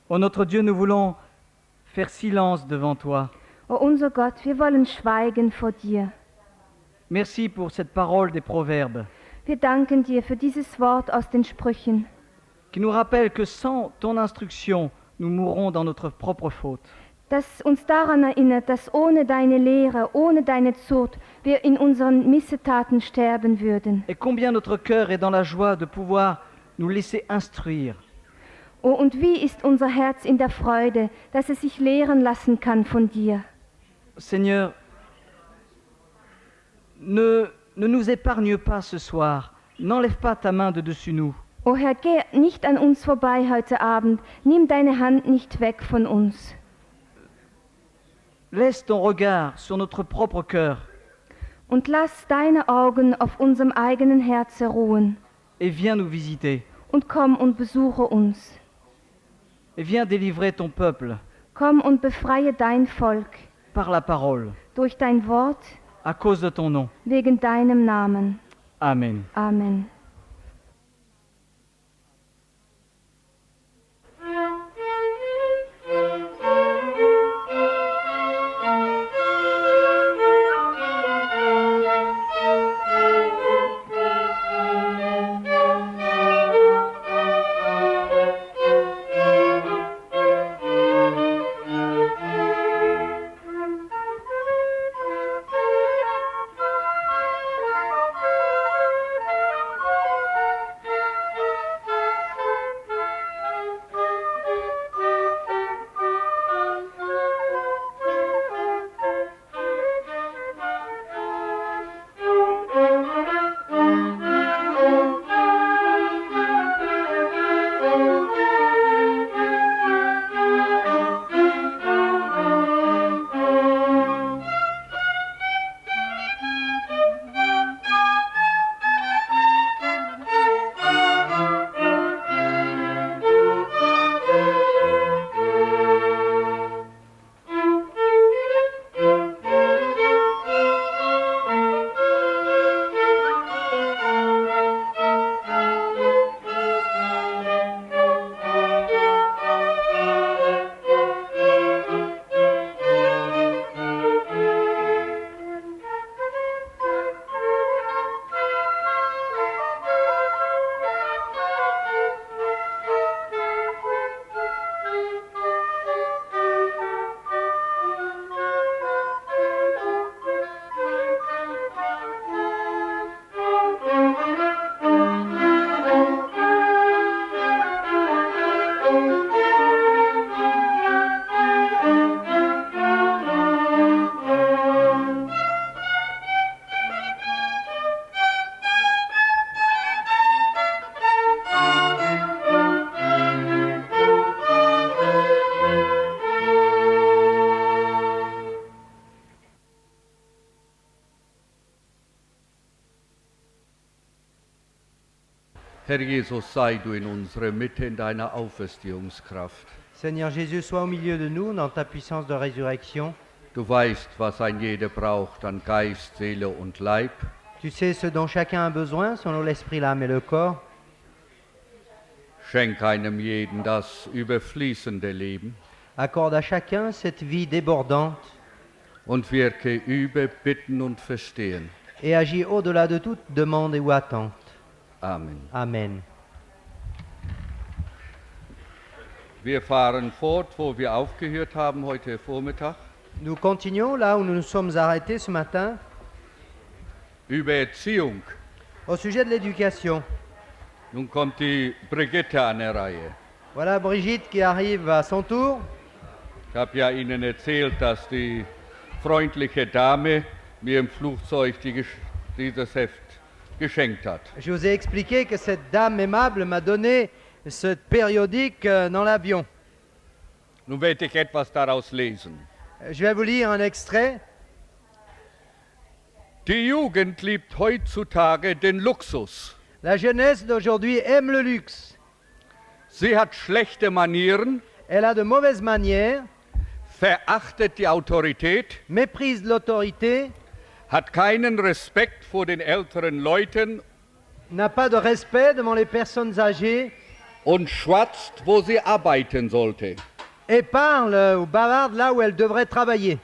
Ô notre Dieu, nous voulons faire silence devant toi. O unser Gott, wir wollen schweigen vor dir. Merci pour cette parole des Proverbes Wir danken dir für dieses Wort aus den Sprüchen, qui nous rappelle que sans ton instruction, nous mourrons dans notre propre faute. das uns daran erinnert, dass ohne deine Lehre, ohne deine Zucht, wir in unseren Missetaten sterben würden. Et combien notre cœur est dans la joie de pouvoir nous laisser instruire. Oh, und wie ist unser Herz in der Freude, dass es sich lehren lassen kann von dir. Seigneur, ne nous épargne pas ce soir. N'enlève pas ta main de dessus nous. O Herr, geh nicht an uns vorbei heute Abend, nimm deine Hand nicht weg von uns. Laisse ton regard sur notre propre cœur Und lass deine Augen auf unserem eigenen Herzen ruhen. et viens nous visiter. Und komm und besuche uns. Et viens délivrer ton peuple Komm und befreie dein Volk par la parole, durch dein Wort, à cause de ton nom. wegen deinem Namen. Amen. Amen. Herr Jesus, sei du in unserer Mitte in deiner Auferstehungskraft. Seigneur Jésus, sois au milieu de nous dans ta puissance de résurrection. Du weißt, was ein jeder braucht an Geist, Seele und Leib. Tu sais ce dont chacun a besoin, selon l'esprit, l'âme et le corps. Schenk einem jeden das überfließende Leben Accorde à chacun cette vie débordante und wirke über Bitten und Verstehen. et agis au-delà de toute demande ou attente. Amen. Amen. Wir fahren fort, wo wir aufgehört haben heute Vormittag. Nous continuons là où nous nous sommes arrêtés ce matin, Über Erziehung. au sujet de l'éducation. Nun kommt die Brigitte an der Reihe. Voilà Brigitte qui arrive à son tour. Ich habe ja Ihnen erzählt, dass die freundliche Dame mir im Flugzeug dieses Heft geschenkt hat. Je vous ai expliqué que cette dame aimable m'a donné ce périodique dans l'avion. Nun werde ich etwas daraus lesen. Je vais vous lire un extrait. Die Jugend liebt heutzutage den Luxus. La jeunesse d'aujourd'hui aime le luxe. Sie hat schlechte Manieren, Elle a de mauvaises manières, verachtet die Autorität, méprise l'autorité, hat keinen Respekt vor den älteren Leuten n'a pas de respect devant les personnes âgées und schwatzt, wo sie arbeiten sollte. et parle ou bavarde là où elle devrait travailler.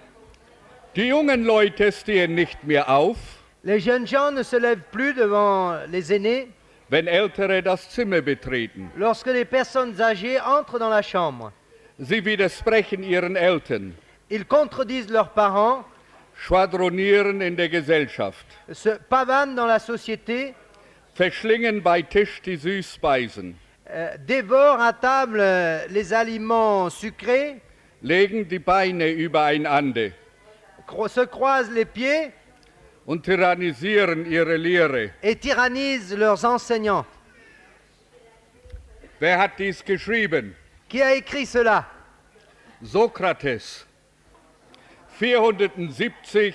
Die jungen Leute stehen nicht mehr auf, Les jeunes gens ne se lèvent plus devant les aînés wenn Ältere das Zimmer betreten. lorsque les personnes âgées entrent dans la chambre. Sie widersprechen ihren Eltern, Ils contredisent leurs parents, schwadronieren in der Gesellschaft, se pavanent dans la société, verschlingen bei Tisch die Süßspeisen, dévorent à table les aliments sucrés, legen die Beine übereinander se croisent les pieds und tyrannisieren ihre Lehre. et tyrannisent leurs enseignants. Wer hat dies geschrieben? Qui a écrit cela? Sokrates, 470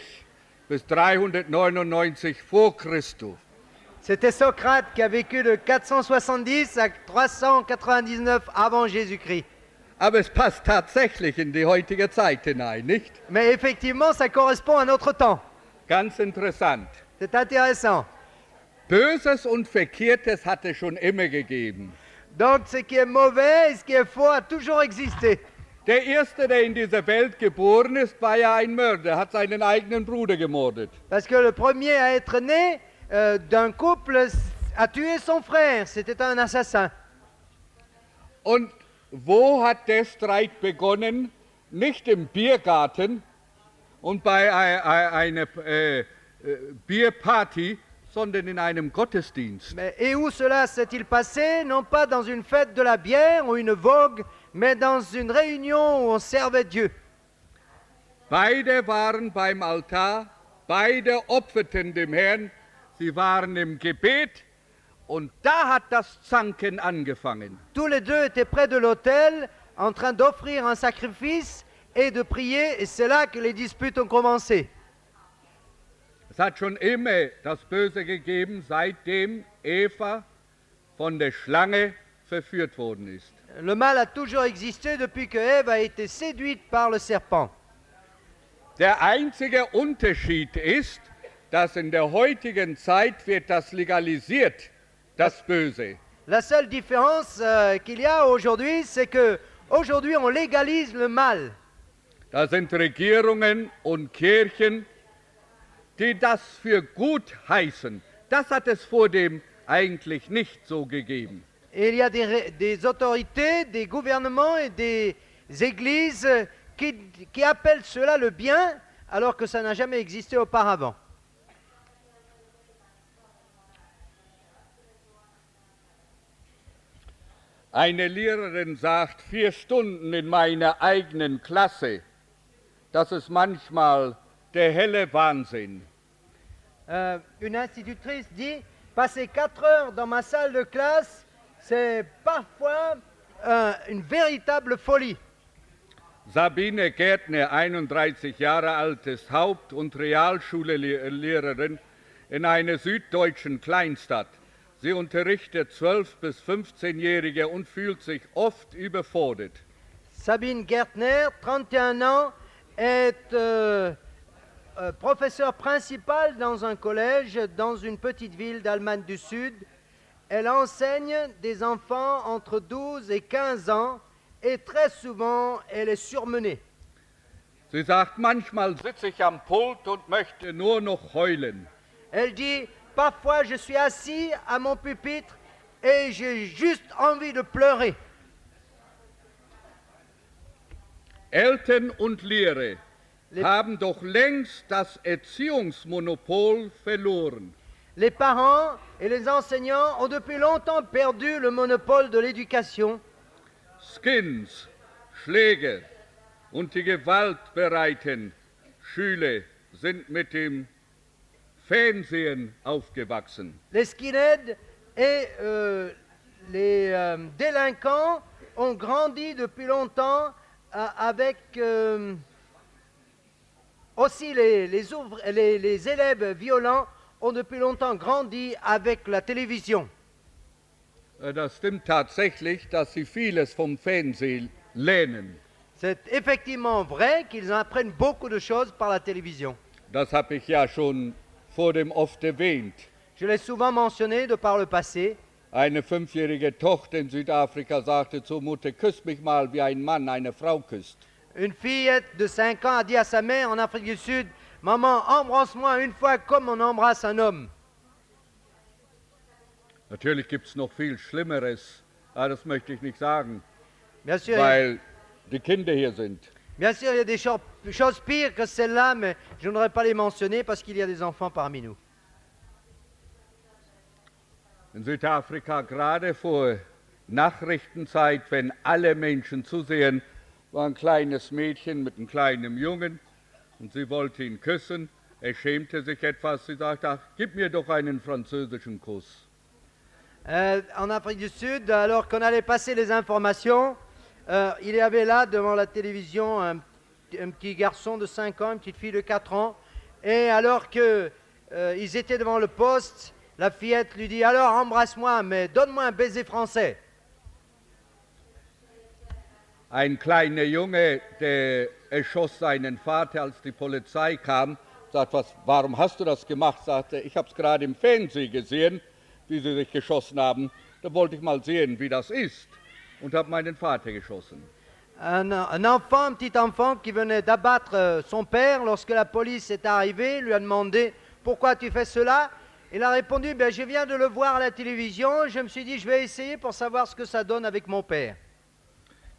bis 399 vor Christus. C'était Socrate qui a vécu de 470 à 399 avant Jésus-Christ. Aber es passt tatsächlich in die heutige Zeit hinein, nicht? Mais effectivement, ça correspond à notre temps. Ganz interessant. C'est intéressant. Böses und Verkehrtes hat es schon immer gegeben. Donc, ce qui est mauvais et ce qui est faux a toujours existé. Der Erste, der in dieser Welt geboren ist, war ja ein Mörder, hat seinen eigenen Bruder gemordet. Parce que le premier à être né d'un couple a tué son frère. C'était un assassin. Und wo hat der Streit begonnen? Nicht im Biergarten und bei einer Bierparty, sondern in einem Gottesdienst. Mais, et où cela s'est-il passé? Non pas dans une fête de la bière ou une vogue, mais dans une réunion où on servait Dieu. Beide waren beim Altar, beide opferten dem Herrn, sie waren im Gebet und da hat das Zanken angefangen. Tous les deux étaient près de l'autel, en train d'offrir un sacrifice et de prier, et c'est là que les disputes ont commencé. Es hat schon immer das Böse gegeben, seitdem Eva von der Schlange verführt worden ist. Le mal a toujours existé depuis que Ève a été séduite par le serpent. Der einzige Unterschied ist, dass in der heutigen Zeit wird das legalisiert, das Böse. La seule différence qu'il y a aujourd'hui, c'est que aujourd'hui on légalise le mal. Da sind Regierungen und Kirchen, die das für gut heißen. Das hat es vordem eigentlich nicht so gegeben. Et il y a des autorités, des gouvernements et des églises qui appellent cela le bien, alors que ça n'a jamais existé auparavant. Eine Lehrerin sagt, 4 Stunden in meiner eigenen Klasse, das ist manchmal der helle Wahnsinn. Une institutrice dit, passer 4 heures dans ma salle de classe, c'est parfois une véritable folie. Sabine Gärtner, 31 Jahre alt, ist Haupt- und Realschullehrerin in einer süddeutschen Kleinstadt. Sie unterrichtet 12- bis 15-Jährige und fühlt sich oft überfordert. Sabine Gärtner, 31 ans, est professeur principal dans un collège dans une petite ville d'Allemagne du Sud. Elle enseigne des enfants entre 12 et 15 ans et très souvent, elle est surmenée. Sie sagt, manchmal sitze ich am Pult und möchte nur noch heulen. Elle dit, parfois je suis assis à mon pupitre et j'ai juste envie de pleurer. Eltern und Lehrer haben doch längst das Erziehungsmonopol verloren. Les parents et les enseignants ont depuis longtemps perdu le monopole de l'éducation. Skins, Schläge und die gewaltbereiten Schüler sind mit dem Fernsehen aufgewachsen. Les skinheads et les délinquants ont grandi depuis longtemps avec aussi les élèves violents ont depuis longtemps grandi avec la télévision. Das stimmt tatsächlich, dass sie vieles vom Fernsehen lernen. C'est effectivement vrai qu'ils apprennent beaucoup de choses par la télévision. Das habe ich ja schon vor dem oft erwähnt. Je l'ai souvent mentionné de par le passé. Eine 5-jährige Tochter in Südafrika sagte zur Mutter, küss mich mal, wie ein Mann eine Frau küsst. Une fillette de 5 ans a dit à sa mère en Afrique du Sud, Maman, embrasse-moi une fois comme on embrasse un homme. Natürlich gibt es noch viel Schlimmeres, aber das möchte ich nicht sagen, Bien sûr, weil die Kinder hier sind. bien sûr, il y a des choses pires que celles-là, mais je ne voudrais pas les mentionner parce qu'il y a des enfants parmi nous. In Südafrika, gerade vor Nachrichtenzeit, wenn alle Menschen zusehen, war ein kleines Mädchen mit einem kleinen Jungen und sie wollte ihn küssen. Er schämte sich etwas. Sie sagte, ach, gib mir doch einen französischen Kuss. En Afrique du Sud, alors qu'on allait passer les informations, il y avait là devant la télévision un petit garçon de 5 ans, une petite fille de 4 ans, et alors qu'ils étaient devant le poste, la fillette lui dit « Alors embrasse-moi, mais donne-moi un baiser français ». Ein kleiner Junge, der erschoss seinen Vater, als die Polizei kam, sagt, warum hast du das gemacht? Sagte, ich habe es gerade im Fernsehen gesehen, wie sie sich geschossen haben. Da wollte ich mal sehen, wie das ist, und habe meinen Vater geschossen. Un petit enfant qui venait d'abattre son père, lorsque la police est arrivée, lui a demandé « Pourquoi tu fais cela ?» Il a répondu « Je viens de le voir à la télévision, je me suis dit je vais essayer pour savoir ce que ça donne avec mon père. »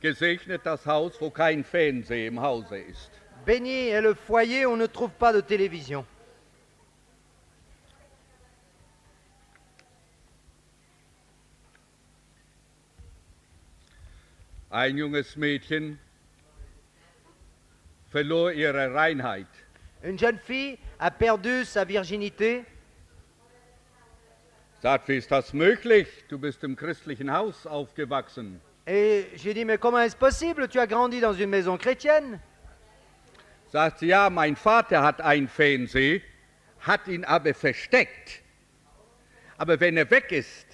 Gesegnet das Haus, wo kein Fernseher im Hause ist. Béni est le foyer où on ne trouve pas de télévision. Ein junges Mädchen verlor ihre Reinheit. Une jeune fille a perdu sa virginité. Sagt, wie ist das möglich? Du bist im christlichen Haus aufgewachsen. Et j'ai dit, mais comment est-ce possible? Tu as grandi dans une maison chrétienne. Sagt sie, ja, mein Vater hat einen Fernseher, hat ihn aber versteckt. Aber wenn er weg ist,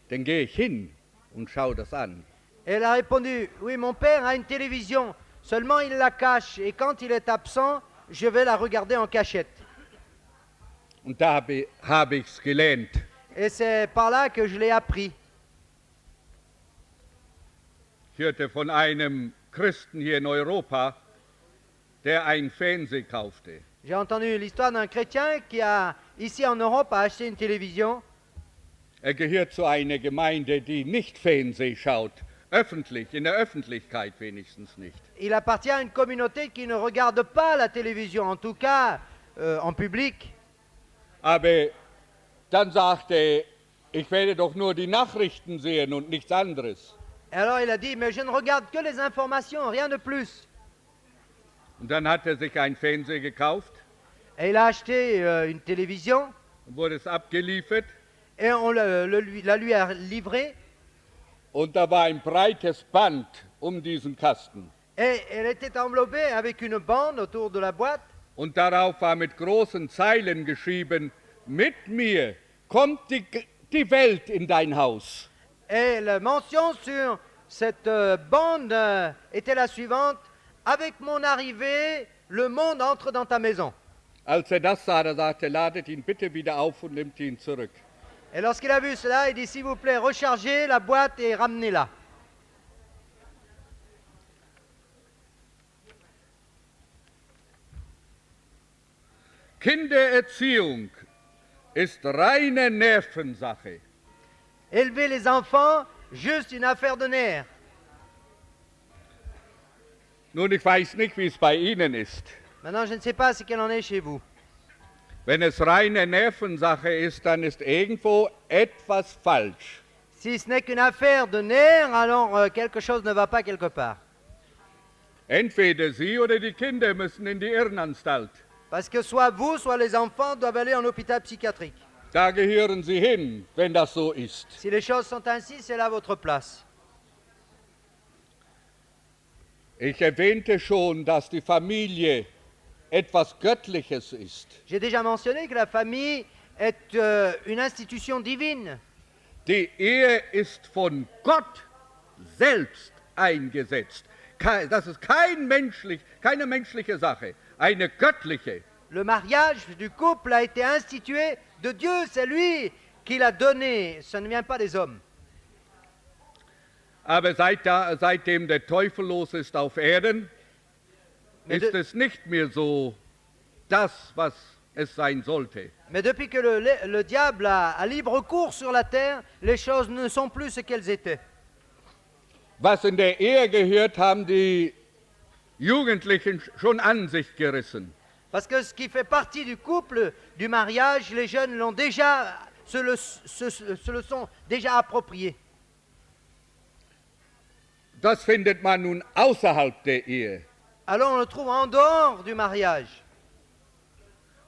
dann gehe ich hin und schaue das an. Elle a répondu, oui, mon père a une télévision, seulement il la cache, et quand il est absent, je vais la regarder en cachette. Und da habe ich's gelernt. Et c'est par là que je l'ai appris. Ich hörte von einem Christen hier in Europa, der einen Fernseher kaufte. J'ai entendu l'histoire d'un chrétien qui a, ici en Europe, a acheté une télévision. Er gehört zu einer Gemeinde, die nicht Fernsehen schaut, öffentlich, in der Öffentlichkeit wenigstens nicht. Il appartient à une communauté qui ne regarde pas la télévision, en tout cas en public. Aber dann sagte er, ich werde doch nur die Nachrichten sehen und nichts anderes. Alors il a dit, mais je ne regarde que les informations, rien de plus. Und dann hat er sich einen Fernseher gekauft Et il a acheté une télévision und wurde es abgeliefert. et on la lui a livrée. Und da war ein breites Band um diesen Kasten. Et elle était enveloppée avec une bande autour de la boîte. Und darauf war mit großen Zeilen geschrieben, mit mir kommt die Welt in dein Haus. Et la mention sur cette bande était la suivante. Avec mon arrivée, le monde entre dans ta maison. Als er das sah, da sagte er, ladet ihn bitte wieder auf und nimmt ihn zurück. Et lorsqu'il a vu cela, il dit, s'il vous plaît, rechargez la boîte et ramenez-la. Kindererziehung ist reine Nervensache. Élever les enfants, juste une affaire de nerfs. Nun, ich weiß nicht, wie es bei Ihnen ist. Maintenant, je ne sais pas ce qu'il en est chez vous. Wenn es reine Nervensache ist, dann ist irgendwo etwas falsch. Si ce n'est qu'une affaire de nerfs, alors quelque chose ne va pas quelque part. Entweder Sie oder die Kinder müssen in die Irrenanstalt. Parce que soit vous, soit les enfants doivent aller en hôpital psychiatrique. Da gehören Sie hin, wenn das so ist. Si les choses sont ainsi, c'est là votre place. Ich erwähnte schon, dass die Familie etwas Göttliches ist. J'ai déjà mentionné que la famille est une institution divine. Die Ehe ist von Gott selbst eingesetzt. Das ist keine menschliche Sache, eine göttliche. Le mariage du couple a été institué de Dieu, c'est lui qui l'a donné, ça ne vient pas des hommes. Aber seitdem der Teufel los ist auf Erden, Mais, ist es nicht mehr so das, was es sein sollte. mais depuis que le diable a libre cours sur la terre, les choses ne sont plus ce qu'elles étaient. Was in der Ehe gehört, haben die Jugendlichen schon an sich gerissen. Parce que ce qui fait partie du couple, du mariage, les jeunes l'ont déjà, se le sont déjà approprié. Das findet man nun außerhalb der Ehe. Alors on le trouve en dehors du mariage.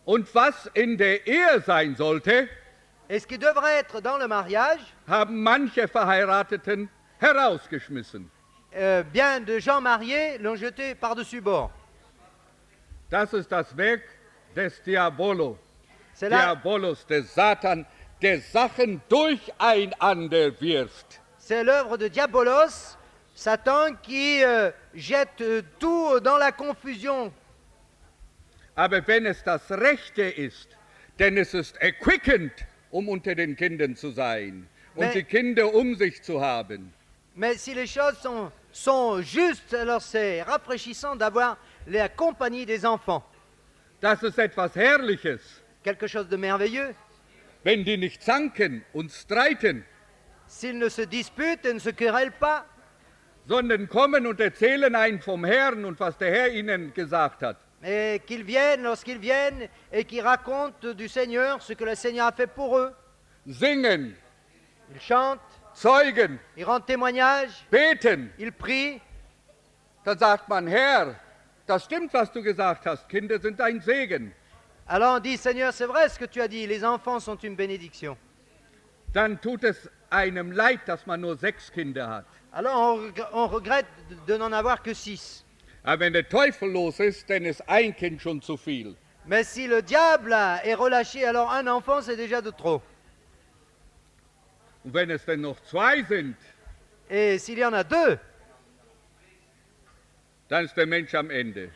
Und was in der Ehe sein sollte, Et ce qui devrait être dans le mariage, haben manche Verheirateten herausgeschmissen. bien de gens mariés l'ont jeté par-dessus bord. Das ist das Werk des Diabolos, C'est là, des Satan, der Sachen durcheinander wirft. c'est l'œuvre de Diabolos, Satan qui jette tout dans la confusion. Aber wenn es das Rechte ist, denn es ist erquickend, unter den Kindern zu sein und Mais- die Kinder sich zu haben. Mais si les choses sont justes, alors c'est rafraîchissant d'avoir la compagnie des enfants. Das ist etwas Herrliches, Quelque chose de merveilleux. wenn die nicht zanken und streiten, S'ils ne se disputent et ne se querellent pas, sondern kommen und erzählen einen vom Herrn und was der Herr ihnen gesagt hat. et qu'ils viennent, lorsqu'ils viennent, et qu'ils racontent du Seigneur ce que le Seigneur a fait pour eux. Singen, Ils chantent, zeugen, ils rendent témoignage, beten. ils prient. Dann sagt man, Herr, das stimmt, was du gesagt hast. Kinder sind ein Segen. Alors on dit, Seigneur, c'est vrai ce que tu as dit, les enfants sont une bénédiction. Dann tut es einem leid, dass man nur 6 Kinder hat. Alors on regrette de n'en avoir que 6. Aber wenn der Teufel los ist, dann ist ein Kind schon zu viel. Mais si le diable est relâché, alors un enfant, c'est déjà de trop. Und wenn es dann noch 2 sind, Et s'il y en a 2, dann ist der Mensch am Ende.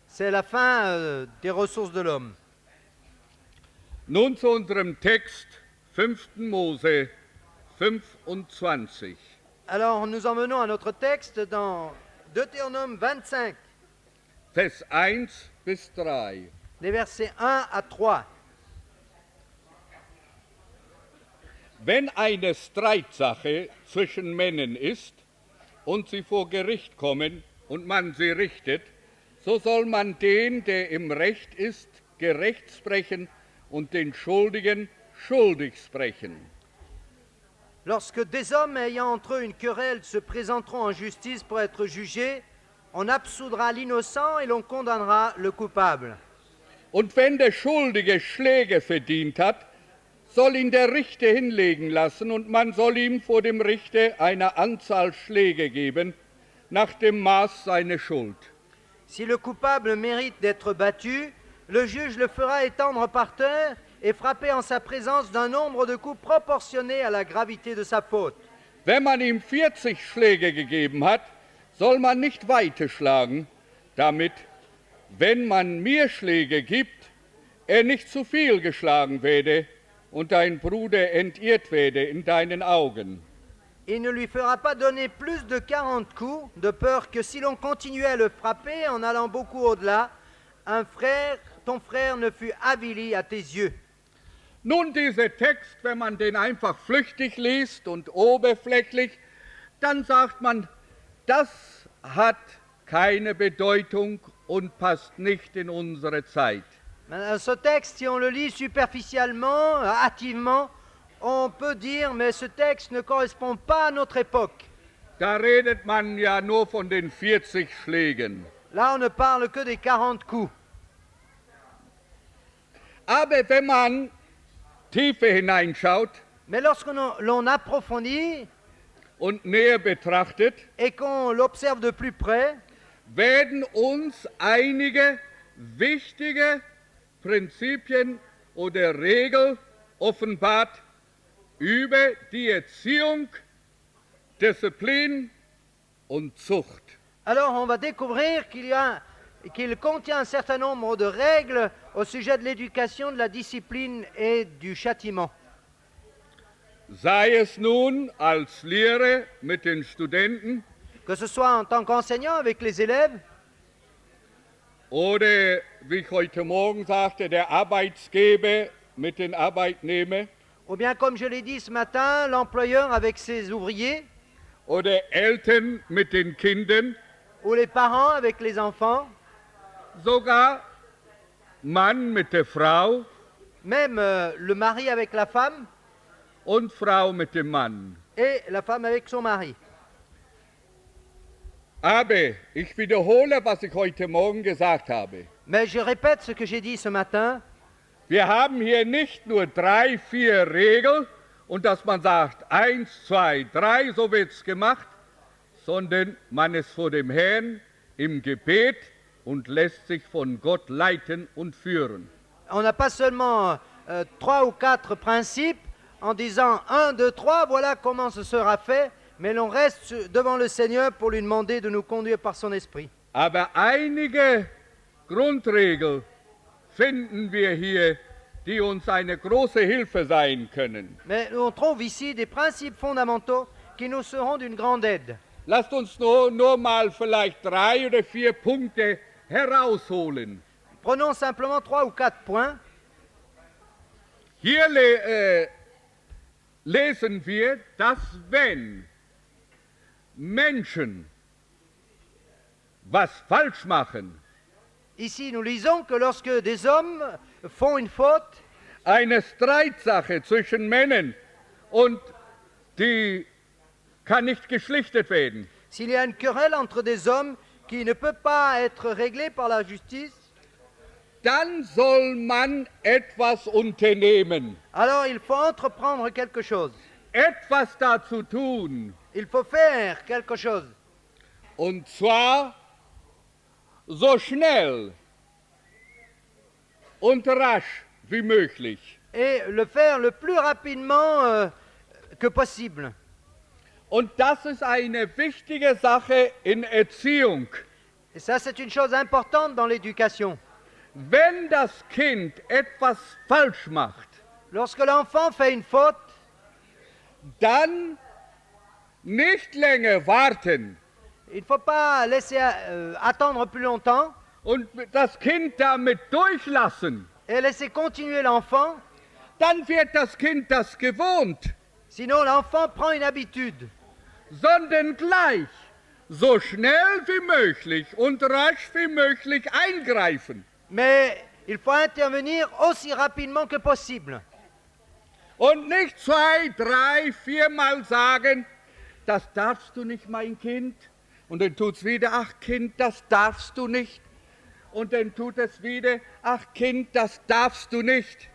c'est la fin des ressources de l'homme. Nun zu unserem Text 5. Mose 25. Alors nous en venons à notre texte dans Deutéronome 25, Vers 1 bis 3. les versets 1 à 3. Wenn eine Streitsache zwischen Männern ist und sie vor Gericht kommen und man sie richtet, so soll man den, der im Recht ist, gerecht sprechen und den Schuldigen schuldig sprechen. Lorsque des hommes ayant entre eux une querelle se présenteront en justice pour être jugés, on absoudra l'innocent et l'on condamnera le coupable. Und wenn der Schuldige Schläge verdient hat, soll ihn der Richter hinlegen lassen und man soll ihm vor dem Richter eine Anzahl Schläge geben, nach dem Maß seiner Schuld. Si le coupable mérite d'être battu, le juge le fera étendre par terre et frapper en sa présence d'un nombre de coups proportionné à la gravité de sa faute. Wenn man ihm 40 Schläge gegeben hat, soll man nicht weiter schlagen, damit, wenn man mir Schläge gibt, er nicht zu viel geschlagen werde und dein Bruder entehrt werde in deinen Augen. Il ne lui fera pas donner plus de 40 coups, de peur que si l'on continuait à le frapper en allant beaucoup au-delà, ton frère ne fût avili à tes yeux. Nun, dieser Text, wenn man den einfach flüchtig liest und oberflächlich, dann sagt man, das hat keine Bedeutung und passt nicht in unsere Zeit. Ce texte, si on le lit superficiellement, hâtivement, on peut dire, mais ce texte ne correspond pas à notre époque. Da redet man ja nur von den 40 Schlägen. Là, on ne parle que des 40 coups. Aber wenn man tiefer hineinschaut Mais lorsque l'on approfondit und näher betrachtet, et qu'on l'observe de plus près, werden uns einige wichtige Prinzipien oder Regeln offenbart über die Erziehung, Disziplin und Zucht. alors on va découvrir qu'il contient un certain nombre de règles au sujet de l'éducation, de la discipline et du châtiment. sei es nun als Lehrer mit den Studenten que ce soit en tant qu'enseignant avec les élèves, oder, wie ich heute Morgen sagte, der Arbeitsgeber mit den Arbeitnehmern ou bien comme je l'ai dit ce matin, l'employeur avec ses ouvriers, oder Eltern mit den Kindern, ou les parents avec les enfants, sogar Mann mit der Frau même le mari avec la femme und Frau mit dem Mann. et la femme avec son mari. Aber ich wiederhole, was ich heute Morgen gesagt habe. Mais je répète ce que j'ai dit ce matin, Wir haben hier nicht nur 3, 4 Regeln und dass man sagt, 1, 2, 3, so wird es gemacht, sondern man ist vor dem Herrn im Gebet und lässt sich von Gott leiten und führen. on n'a pas seulement 3 ou 4 principes en disant 1, 2, 3, voilà comment ce sera fait, mais l'on reste devant le Seigneur pour lui demander de nous conduire par son esprit. Aber einige Grundregeln finden wir hier, die uns eine große Hilfe sein können. Mais on trouve ici des principes fondamentaux qui nous seront d'une grande aide. Lasst uns nur mal vielleicht 3 oder 4 Punkte herausholen. Prenons simplement 3 ou 4 points. Hier lesen wir, dass wenn Menschen was falsch machen, Ici, nous lisons que lorsque des hommes font une faute, eine Streitsache zwischen Männern und die kann nicht geschlichtet werden, s'il y a une querelle entre des hommes qui ne peut pas être réglée par la justice, dann soll man etwas unternehmen, alors il faut entreprendre quelque chose. etwas dazu tun, Il faut faire quelque chose. und zwar so schnell und rasch wie möglich. Et le faire le plus rapidement que possible. Und das ist eine wichtige Sache in Erziehung. Et ça, c'est une chose importante dans l'éducation. Wenn das Kind etwas falsch macht, Lorsque l'enfant fait une faute, dann nicht länger warten il ne faut pas laisser attendre plus longtemps und das Kind damit durchlassen. et laisser continuer l'enfant. Dann wird das Kind das gewohnt, Sinon, l'enfant prend une habitude. sondern gleich so schnell wie möglich und rasch wie möglich eingreifen. Mais il faut intervenir aussi rapidement que possible. Und nicht 2, 3, 4 Mal sagen, das darfst du nicht, mein Kind. Und dann tut es wieder, ach Kind, das darfst du nicht. Und dann tut es wieder, ach Kind, das darfst du nicht.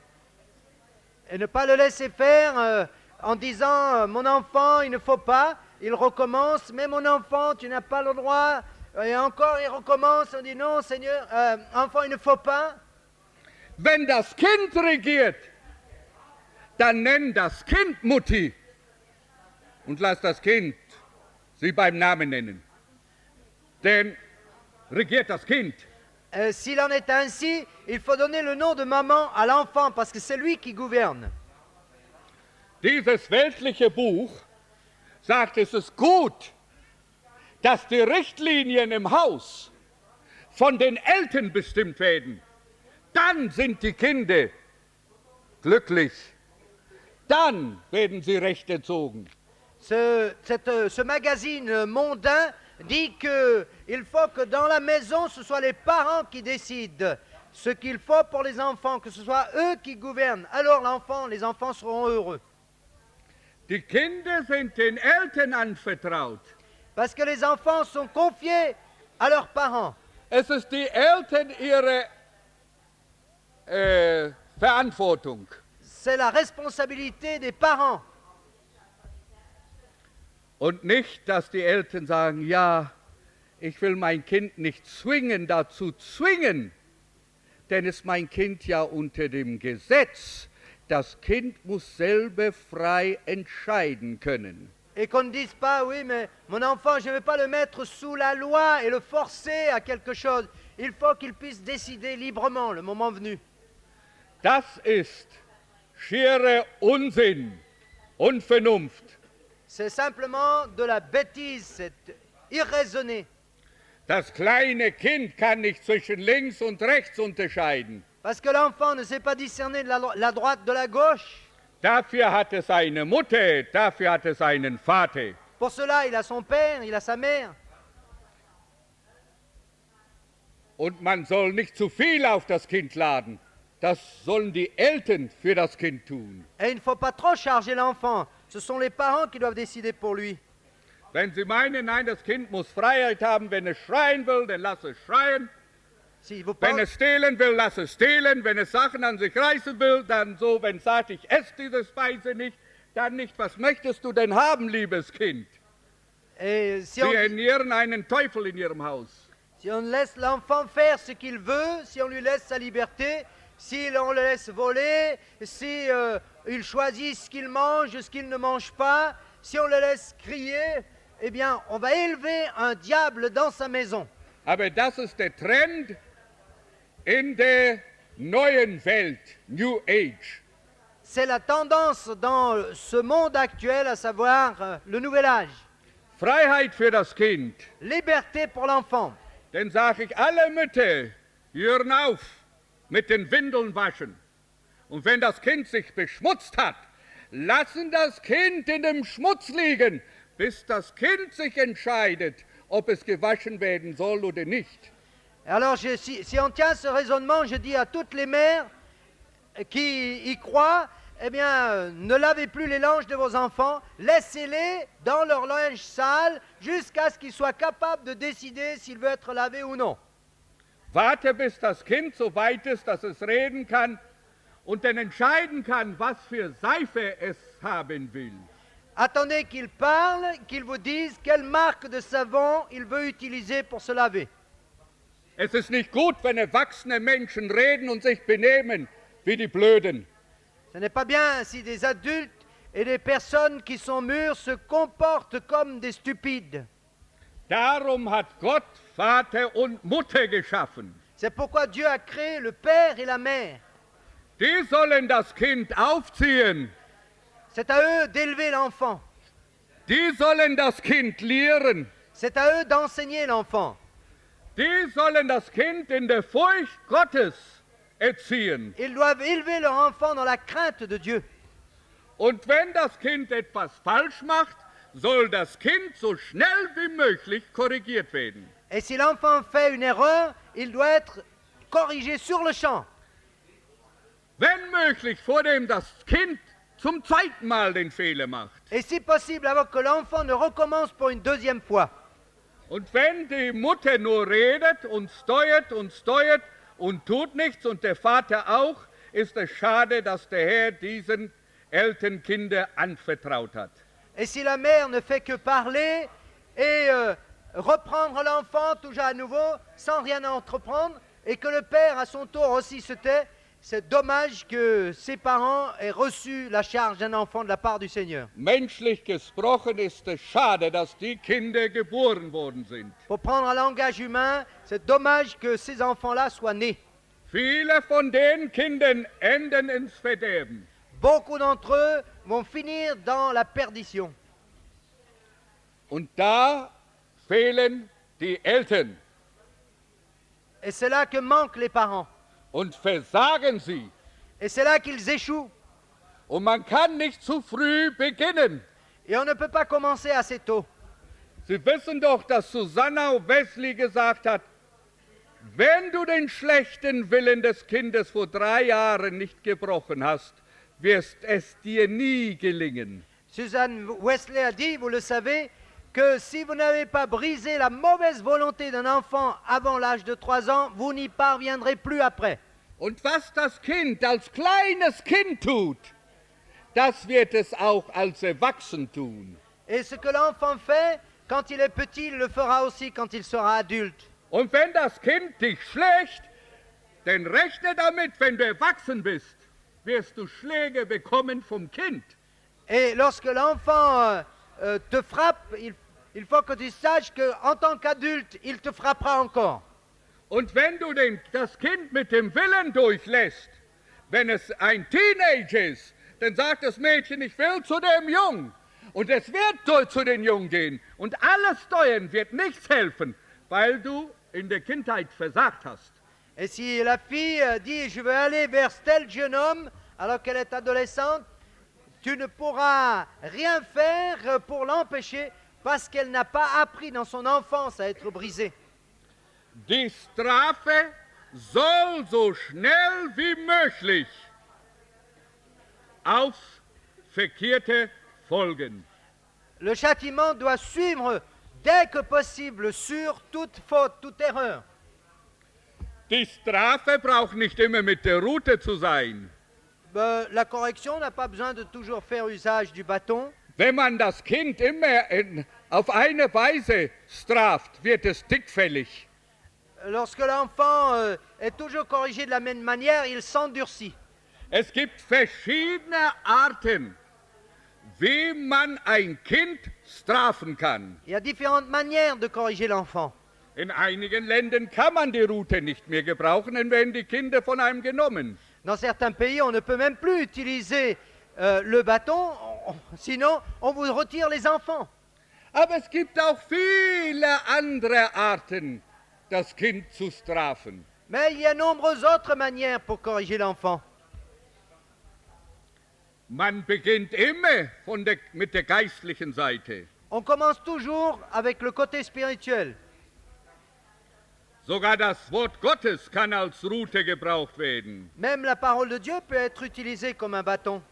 Et ne pas le laisser faire en disant mon enfant, il ne faut pas. Il recommence, mais mon enfant, tu n'as pas le droit. Et encore, il recommence, on dit non, Seigneur, enfant, il ne faut pas. Wenn das Kind regiert, dann nenn das Kind Mutti und lass das Kind sie beim Namen nennen. Denn regiert das Kind. S'il en est ainsi, il faut donner le nom de maman à l'enfant parce que c'est lui qui gouverne. Dieses weltliche Buch sagt, es ist gut, dass die Richtlinien im Haus von den Eltern bestimmt werden. Dann sind die Kinder glücklich. Dann werden sie recht erzogen. Ce magazine mondain dit qu'il faut que dans la maison, ce soit les parents qui décident ce qu'il faut pour les enfants, que ce soit eux qui gouvernent. Alors les enfants seront heureux. Die Kinder sind den Eltern anvertraut. Parce que les enfants sont confiés à leurs parents. Es ist die Eltern ihre Verantwortung. C'est la responsabilité des parents. Und nicht, dass die Eltern sagen, ja, ich will mein Kind nicht dazu zwingen, denn ist mein Kind ja unter dem Gesetz. Das Kind muss selber frei entscheiden können. Et qu'on ne dise pas, oui, mais mon enfant, je ne vais pas le mettre sous la loi et le forcer à quelque chose. Il faut qu'il puisse décider librement le moment venu. Das ist schierer Unsinn. Unvernunft. C'est simplement de la bêtise, c'est irraisonné. Das kleine Kind kann nicht zwischen links und rechts unterscheiden. Parce que l'enfant ne sait pas discerner de la droite de la gauche. Dafür hat es eine Mutter, dafür hat es einen Vater. Pour cela, il a son père, il a sa mère. Und man soll nicht zu viel auf das Kind laden. Das sollen die Eltern für das Kind tun. Et il ne faut pas trop charger l'enfant. Ce sont les parents qui doivent décider pour lui. Wenn Sie meinen, nein, das Kind muss Freiheit haben, wenn es schreien will, dann lass es schreien. Si vous Wenn pensez- es stehlen will, lass es stehlen. Wenn es Sachen an sich reißen will, dann so. Wenn es sagt, ich esse diese Speise nicht, dann nicht. Was möchtest du denn haben, liebes Kind? Et Sie ernähren einen Teufel in ihrem Haus. si on laisse l'enfant faire ce qu'il veut, si on lui laisse sa liberté, si on le laisse voler, si il choisit ce qu'il mange, ce qu'il ne mange pas, si on le laisse crier, eh bien, on va élever un diable dans sa maison. Aber das ist der Trend in der neuen Welt, New Age. C'est la tendance dans ce monde actuel, à savoir le nouvel âge. Freiheit für das Kind. Liberté pour l'enfant. Dann sage ich, alle Mütter, hören auf mit den Windeln waschen. Und wenn das Kind sich beschmutzt hat, lassen das Kind in dem Schmutz liegen, bis das Kind sich entscheidet, ob es gewaschen werden soll oder nicht. Alors, si on tient ce raisonnement, je dis à toutes les mères qui y croient, eh bien, ne lavez plus les linges de vos enfants, laissez-les dans leur linge sale jusqu'à ce qu'ils soient capables de décider s'ils veulent être lavés ou non. Warte, bis das Kind so weit ist, dass es reden kann und dann entscheiden kann, was für Seife es haben will. Attendez qu'ils parlent, qu'ils vous disent quelle marque de savon il veut utiliser pour se laver. Es ist nicht gut, wenn erwachsene Menschen reden und sich benehmen wie die Blöden. Ce n'est pas bien si des adultes et des personnes qui sont mûres se comportent comme des stupides. Darum hat Gott Vater und Mutter geschaffen. C'est pourquoi Dieu a créé le père et la mère. Die sollen das Kind aufziehen. C'est à eux d'élever l'enfant. Die sollen das Kind lehren. C'est à eux d'enseigner l'enfant. Die sollen das Kind in der Furcht Gottes erziehen. Ils doivent élever leur enfant dans la crainte de Dieu. Und wenn das Kind etwas falsch macht, soll das Kind so schnell wie möglich korrigiert werden. Et si l'enfant fait une erreur, il doit être corrigé sur le champ. Wenn möglich, vor dem das Kind zum zweiten Mal den Fehler macht. Et si possible, avant que l'enfant ne recommence pour une deuxième fois. Und wenn die Mutter nur redet und steuert und tut nichts und der Vater auch, ist es schade, dass der Herr diesen Eltern Kinder anvertraut hat. Et si la mère ne fait que parler et reprendre l'enfant toujours à nouveau sans rien entreprendre, et que le père à son tour aussi se tait, c'est dommage que ses parents aient reçu la charge d'un enfant de la part du Seigneur. Menschlich gesprochen ist es schade, dass die Kinder geboren worden sind. Pour prendre un langage humain, c'est dommage que ces enfants-là soient nés. Viele von den Kindern enden ins Verderben. Beaucoup d'entre eux vont finir dans la perdition. Und da fehlen die Eltern Et c'est là que manquent les parents. und versagen sie. Et c'est là qu'ils échouent. Und man kann nicht zu früh beginnen. Et on ne peut pas commencer assez tôt. Sie wissen doch, dass Susanna Wesley gesagt hat, wenn du den schlechten Willen des Kindes vor 3 Jahren nicht gebrochen hast, wird es dir nie gelingen. Suzanne Wesley a dit, vous le savez, que si vous n'avez pas brisé la mauvaise volonté d'un enfant avant l'âge de 3 ans, vous n'y parviendrez plus après. Und was das Kind als kleines Kind tut, das wird es auch als Erwachsen tun. Et ce que l'enfant fait, quand il est petit, il le fera aussi quand il sera adulte. Und wenn das Kind dich schlägt, dann rechne damit, wenn du erwachsen bist, wirst du Schläge bekommen vom Kind. Et lorsque l'enfant te frappe, il faut que tu saches qu'en tant qu'adulte, il te frappera encore. Und wenn du das Kind mit dem Willen durchlässt, wenn es ein Teenager ist, dann sagt das Mädchen, ich will zu dem Jungen. Und es wird zu den Jungen gehen. Und alles Steuern wird nichts helfen, weil du in der Kindheit versagt hast. Et si la fille dit je veux aller vers tel jeune homme alors qu'elle est adolescente, tu ne pourras rien faire pour l'empêcher parce qu'elle n'a pas appris dans son enfance à être brisée. Die Strafe soll so schnell wie möglich auf verkehrte folgen. Le châtiment doit suivre dès que possible sur toute faute, toute erreur. Die Strafe braucht nicht immer mit der Rute zu sein. La correction n'a pas besoin de toujours faire usage du bâton. Wenn man das Kind immer auf eine Weise straft, wird es dickfällig. Lorsque l'enfant est toujours corrigé de la même manière, il s'endurcit. Es gibt verschiedene Arten, wie man ein Kind strafen kann. Il y a différentes manières de corriger l'enfant. In einigen Ländern kann man die Rute nicht mehr gebrauchen, dann werden die Kinder von einem genommen. Dans certains pays, on ne peut même plus utiliser le bâton, sinon on vous retire les enfants. Aber es gibt auch viele andere Arten, das Kind zu strafen. Mais il y a nombreuses autres manières pour corriger l'enfant. Man beginnt immer mit der geistlichen Seite. On commence toujours avec le côté spirituel. Sogar das Wort Gottes kann als Rute gebraucht werden. Même la parole de Dieu peut être utilisée comme un bâton.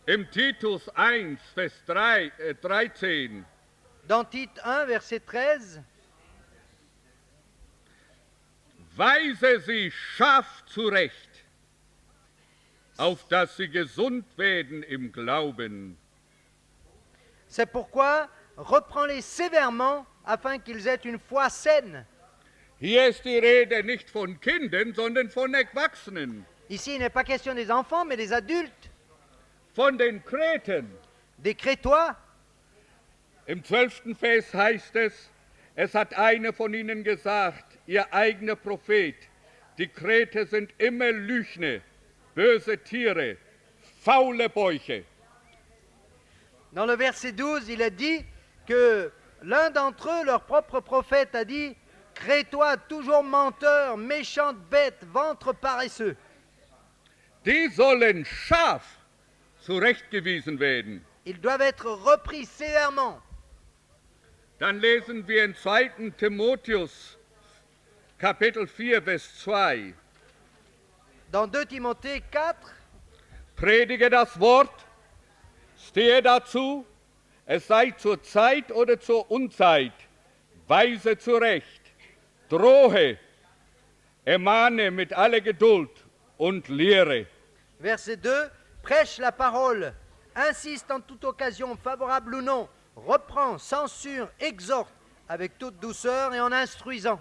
Im Titus 1, Vers 13. Dans Tite 1, verset 13, Weise sie scharf zurecht, auf dass sie gesund werden im Glauben. c'est pourquoi reprends-les sévèrement afin qu'ils aient une foi saine. Hier ist die Rede nicht von Kindern, sondern von Erwachsenen, Ici, il n'est pas question des enfants, mais des adultes, von den Kreten. des Crétois. Im 12. Vers heißt es hat einer von ihnen gesagt, ihr eigener Prophet, die Kreter sind immer Lügner, böse Tiere, faule Bäuche. Dans le verset 12, il est dit que l'un d'entre eux, leur propre prophète, a dit « Crétois, toujours menteur, méchante bête, ventre paresseux ». Die sollen scharf zurechtgewiesen werden. Ils doivent être repris sévèrement. Dann lesen wir in 2. Timotheus, Kapitel 4, Vers 2. Dans 2 Timothée 4, Predige das Wort, stehe dazu, es sei zur Zeit oder zur Unzeit, weise zurecht, drohe, ermahne mit aller Geduld und lehre. verset 2, prêche la parole, insiste en toute occasion, favorable ou non, reprend, censure, exhorte, avec toute douceur et en instruisant.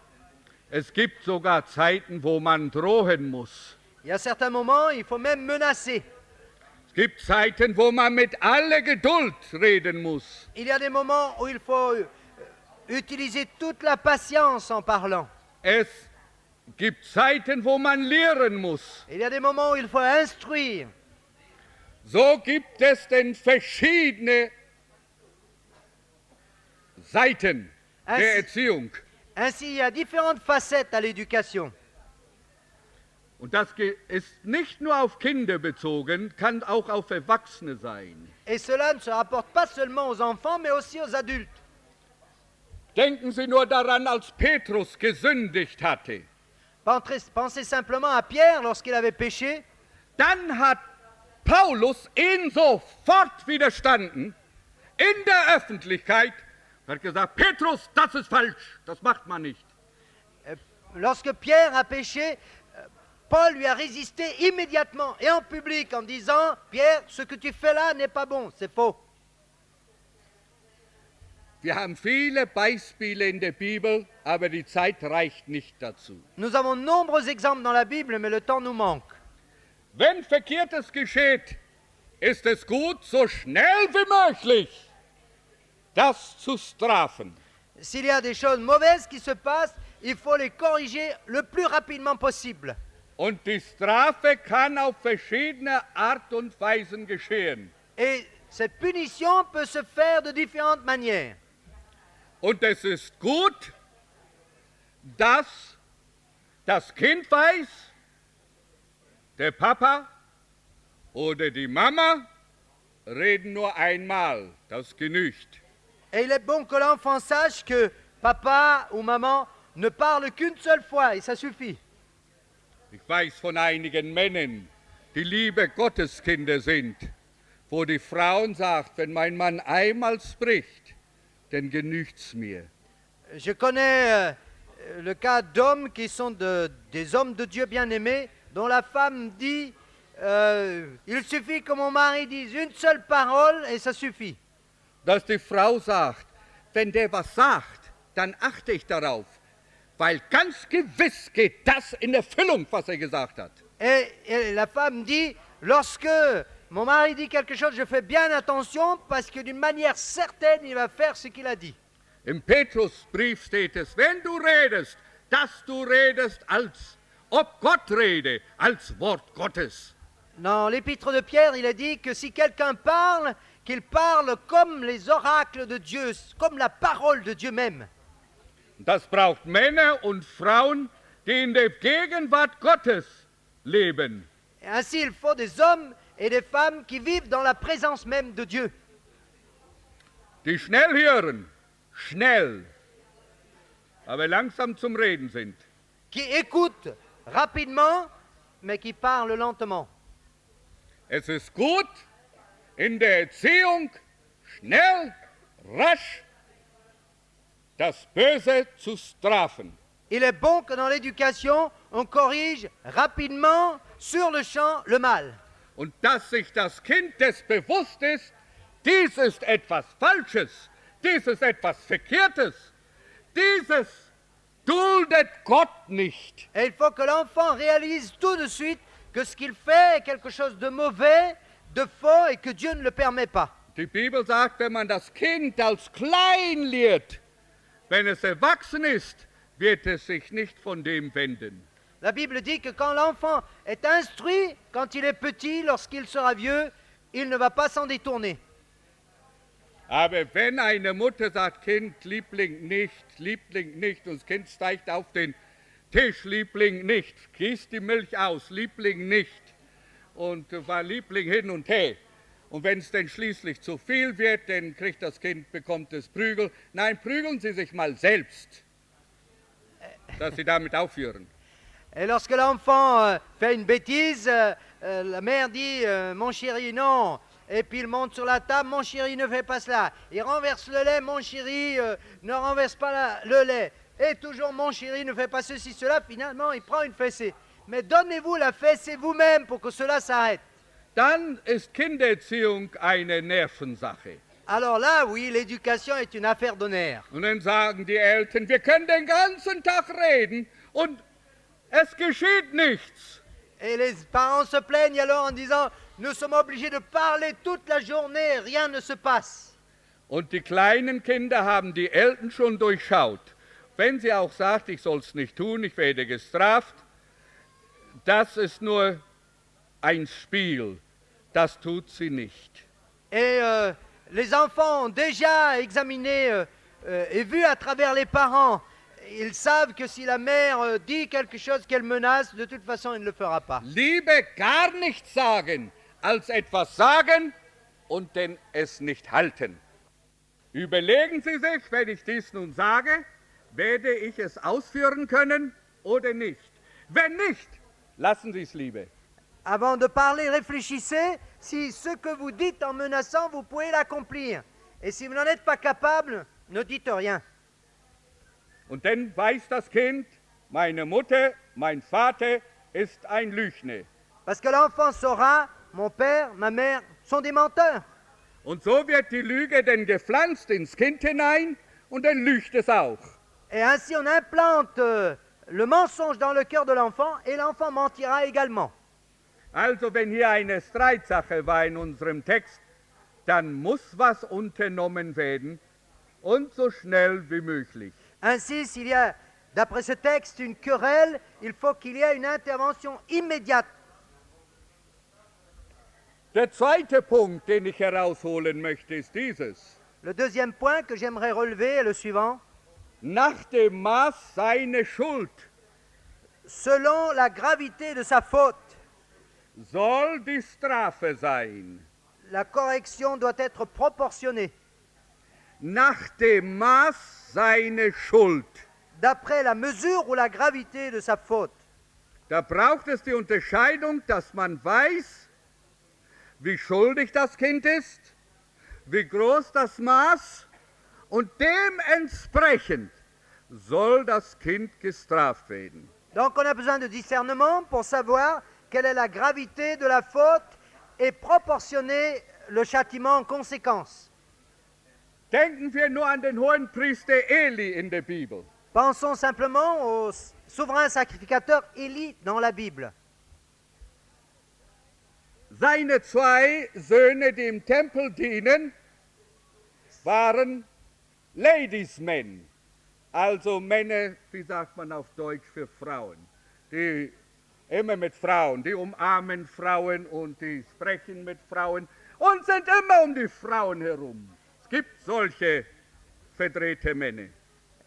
Es gibt sogar Zeiten, wo man drohen muss. Il y a certains moments, il faut même menacer. Es gibt Zeiten, wo man mit aller Geduld reden muss. Il y a des moments où il faut utiliser toute la patience en parlant. Es gibt Zeiten, wo man lehren muss. Il y a des moments où il faut instruire. So gibt es denn verschiedene Seiten der Erziehung. Ainsi, il y a différentes facettes à l'éducation. Und das ist nicht nur auf Kinder bezogen, kann auch auf Erwachsene sein. Et cela ne se rapporte pas seulement aux enfants, mais aussi aux adultes. Denken Sie nur daran, als Petrus gesündigt hatte. Pensez simplement à Pierre lorsqu'il avait péché. Dann hat Paulus ihn sofort widerstanden, in der Öffentlichkeit, hat gesagt, Petrus, das ist falsch, das macht man nicht. Lorsque Pierre a péché, Paul lui a résisté immédiatement et en public en disant « Pierre, ce que tu fais là n'est pas bon, c'est faux ». Wir haben viele Beispiele in der Bibel, aber die Zeit reicht nicht dazu. Nous avons de nombreux exemples dans la Bible, mais le temps nous manque. Wenn Verkehrtes geschieht, ist es gut, so schnell wie möglich das zu strafen. S'il y a des choses mauvaises qui se passent, il faut les corriger le plus rapidement possible. Und die Strafe kann auf verschiedene Art und Weisen geschehen. Et cette punition peut se faire de différentes manières. Und es ist gut, dass das Kind weiß, der Papa oder die Mama reden nur einmal, das genügt. Et il est bon que l'enfant sache que papa ou maman ne parle qu'une seule fois et ça suffit. Ich weiß von einigen Männern, die liebe Gotteskinder sind, wo die Frauen sagt, wenn mein Mann einmal spricht, dann genügt's mir. Je connais le cas d'hommes qui sont des hommes de Dieu bien-aimés, dont la femme dit il suffit que mon mari dise une seule parole et ça suffit. Dass die Frau sagt, wenn der was sagt, dann achte ich darauf, weil ganz gewiss geht das in Erfüllung, was er gesagt hat. Et la femme dit lorsque mon mari dit quelque chose, je fais bien attention parce que d'une manière certaine, il va faire ce qu'il a dit. Im Petrusbrief steht es, wenn du redest, dass du redest, als ob Gott rede, als Wort Gottes. Dans l'épître de Pierre, il est dit que si quelqu'un parle, qu'il parle comme les oracles de Dieu, comme la parole de Dieu même. Das braucht Männer und Frauen, die in der Gegenwart Gottes leben. Et ainsi, il faut des hommes et des femmes qui vivent dans la présence même de Dieu. Die schnell hören, schnell, aber langsam zum Reden sind. Qui écoutent rapidement, mais qui parlent lentement. Es ist gut, in der Erziehung schnell, rasch das Böse zu strafen. Il est bon que dans l'éducation, on corrige rapidement, sur le champ, le mal. Und dass sich das Kind des bewusst ist, dies ist etwas Falsches, dies ist etwas Verkehrtes, dieses duldet Gott nicht. Et il faut que l'enfant réalise tout de suite que ce qu'il fait est quelque chose de mauvais, de faux et que Dieu ne le permet pas. Die Bibel sagt, wenn man das Kind als klein lehrt, wenn es erwachsen ist, wird es sich nicht von dem wenden. La Bible dit que quand l'enfant est instruit, quand il est petit, lorsqu'il sera vieux, il ne va pas s'en détourner. Aber wenn eine Mutter sagt, Kind, Liebling nicht, und das Kind steigt auf den Tisch, Liebling nicht, gießt die Milch aus, Liebling nicht, und war Liebling hin und her. Und wenn es dann schließlich zu viel wird, dann kriegt das Kind, bekommt es Prügel. Nein, prügeln Sie sich mal selbst, dass Sie damit aufhören. Et lorsque l'enfant fait une bêtise, la mère dit mon chéri, non. Et puis il monte sur la table, mon chéri, ne fais pas cela. Il renverse le lait, mon chéri, ne renverse pas le lait. Et toujours, mon chéri, ne fais pas ceci, cela. Finalement, il prend une fessée. Mais donnez-vous la fessée vous-même pour que cela s'arrête. Dann ist Kindererziehung eine Nervensache. Alors là, oui, l'éducation est une affaire d'honneur. Und dann sagen die Eltern, wir können den ganzen Tag reden und es geschieht nichts. Et les parents se plaignent alors en disant, nous sommes obligés de parler toute la journée, rien ne se passe. Und die kleinen Kinder haben die Eltern schon durchschaut. Wenn sie auch sagt, ich soll es nicht tun, ich werde gestraft, das ist nur ein Spiel, das tut sie nicht. Et les enfants ont déjà examiné et vu à travers les parents. Ils savent que si la mère dit quelque chose qu'elle menace, de toute façon, elle ne le fera pas. Lieber gar nichts sagen, als etwas sagen und denn es nicht halten. Überlegen Sie sich, wenn ich dies nun sage, werde ich es ausführen können oder nicht. Wenn nicht, lassen Sie es lieber. Avant de parler, réfléchissez si ce que vous dites en menaçant, vous pouvez l'accomplir. Et si vous n'en êtes pas capable, ne dites rien. Und dann weiß das Kind, meine Mutter, mein Vater ist ein Lügner. Parce que l'enfant saura, mon père, ma mère sont des menteurs. Und so wird die Lüge dann gepflanzt ins Kind hinein und dann lügt es auch. Et ainsi on implante le mensonge dans le cœur de l'enfant et l'enfant mentira également. Also wenn hier eine Streitsache war in unserem Text, dann muss was unternommen werden und so schnell wie möglich. Ainsi, s'il y a D'après ce texte, une querelle, il faut qu'il y ait une intervention immédiate. Der zweite Punkt, den ich herausholen möchte, ist dieses. Le deuxième point que j'aimerais relever est le suivant. Nach dem Maß seiner Schuld Selon la gravité de sa faute, soll die Strafe sein. la correction doit être proportionnée. Nach dem Maß seiner Schuld. D'après la mesure ou la gravité de sa faute. Da braucht es die Unterscheidung, dass man weiß, wie schuldig das Kind ist, wie groß das Maß und dementsprechend soll das Kind gestraft werden. Donc on a besoin de discernement pour savoir quelle est la gravité de la faute et proportionner le châtiment en conséquence. Denken wir nur an den Hohenpriester Eli in der Bibel. Pensons simplement au souverain sacrificateur Élie dans la Bible. Seine zwei Söhne, die im Tempel dienen, waren Ladiesmen, also Männer, wie sagt man auf Deutsch, für Frauen, die immer mit Frauen, die umarmen Frauen und die sprechen mit Frauen und sind immer um die Frauen herum. Es gibt solche verdrehte Männer.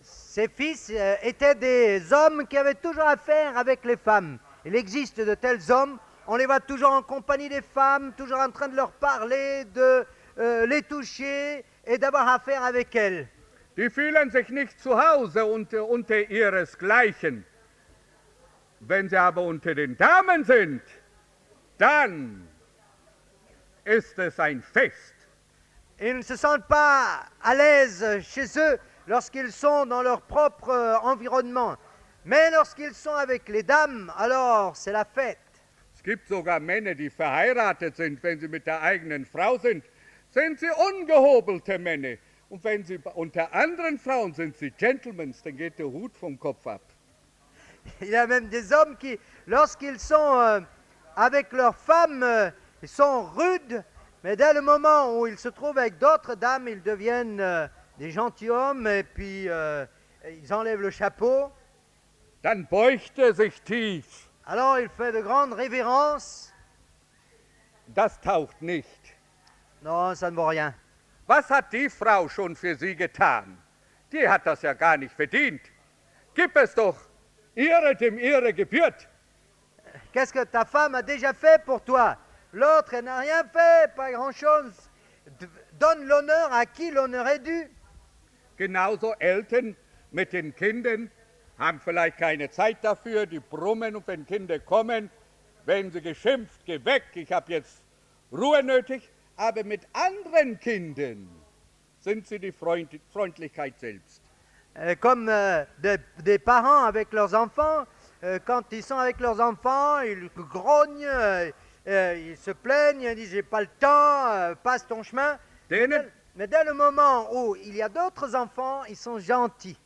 Ses fils étaient des hommes qui avaient toujours affaire avec les femmes. Il existe de tels hommes, on les voit toujours en compagnie des femmes, toujours en train de leur parler, de les toucher et d'avoir affaire avec elles. Die fühlen sich nicht zu Hause unter ihresgleichen. Wenn sie aber unter den Damen sind, dann ist es ein Fest. Ils ne se sentent pas à l'aise chez eux lorsqu'ils sont dans leur propre environnement. Mais lorsqu'ils sont avec les dames, alors c'est la fête. Es gibt sogar Männer, die verheiratet sind. Wenn sie mit der eigenen Frau sind sie ungehobelte Männer. Und wenn sie unter anderen Frauen sind sie Gentlemen, dann geht der Hut vom Kopf ab. Il y a même des hommes qui, lorsqu'ils sont avec leurs femmes, ils sont rudes, mais dès le moment où ils se trouvent avec d'autres dames, ils deviennent des gentilshommes et puis ils enlèvent le chapeau. Dann beugt sich tief. Alors il fait de grandes révérences. Das taugt nicht. Non, ça ne vaut rien. Was hat die Frau schon für sie getan? Die hat das ja gar nicht verdient. Gib es doch dem ihre gebührt. Qu'est-ce que ta femme a déjà fait pour toi? L'autre, elle n'a rien fait, pas grand-chose. Donne l'honneur à qui l'honneur est dû. Genauso Eltern mit den Kindern haben vielleicht keine Zeit dafür, die brummen und wenn Kinder kommen, werden sie geschimpft, geh weg, ich habe jetzt Ruhe nötig. Aber mit anderen Kindern sind sie die Freundlichkeit selbst. Comme des parents avec leurs enfants, quand ils sont avec leurs enfants, ils grognent, ils se plaignent, ils disent j'ai pas le temps, passe ton chemin. Mais dès le moment où il y a d'autres enfants, ils sont gentils.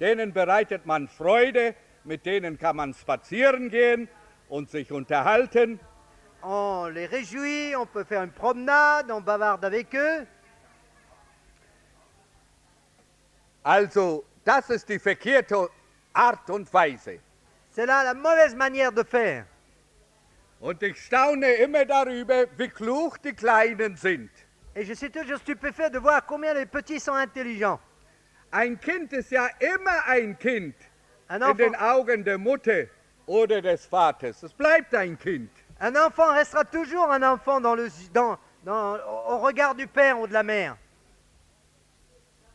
Denen bereitet man Freude, mit denen kann man spazieren gehen und sich unterhalten. On les réjouit, on peut faire une promenade, on bavarde avec eux. Also, das ist die verkehrte Art und Weise. C'est là la mauvaise manière de faire. Und ich staune immer darüber, wie klug die Kleinen sind. Et je suis toujours stupéfait de voir combien les petits sont intelligents. Ein Kind ist ja immer ein Kind Un in den enfant, Augen der Mutter oder des Vaters. Es bleibt ein Kind. un enfant restera toujours un enfant au regard du père ou de la mère.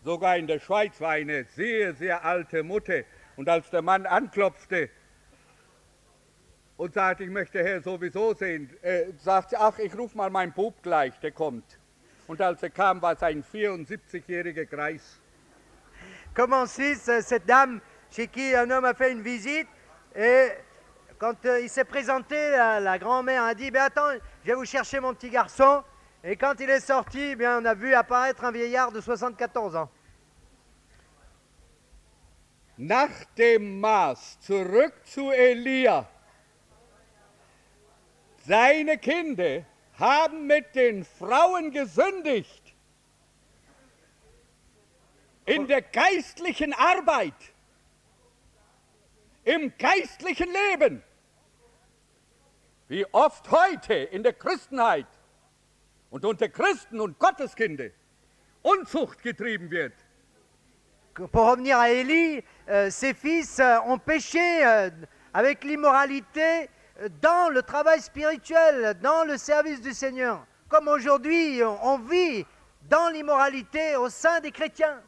Sogar in der Schweiz war eine sehr, sehr alte Mutter. Und als der Mann anklopfte und sagte, ich möchte Herr sowieso sehen, sagte sie, ach, ich rufe mal meinen Bub gleich, der kommt. Und als er kam, war es ein 74-jähriger Greis. Comme en Suisse, cette dame chez qui un homme a fait une visite, et quand il s'est présenté, la grand-mère a dit, attends, je vais vous chercher mon petit garçon. Et quand il est sorti, on a vu apparaître un vieillard de 74 ans. Nach dem Maß, zurück zu Elia. Seine Kinder haben mit den Frauen gesündigt. In der geistlichen Arbeit. im geistlichen Leben, wie oft heute in der Christenheit und unter Christen und Gotteskinder Unzucht getrieben wird. Pour revenir à Élie, ses fils ont péché avec l'immoralité dans le travail spirituel, dans le service du Seigneur. Comme aujourd'hui, on vit dans l'immoralité au sein des chrétiens.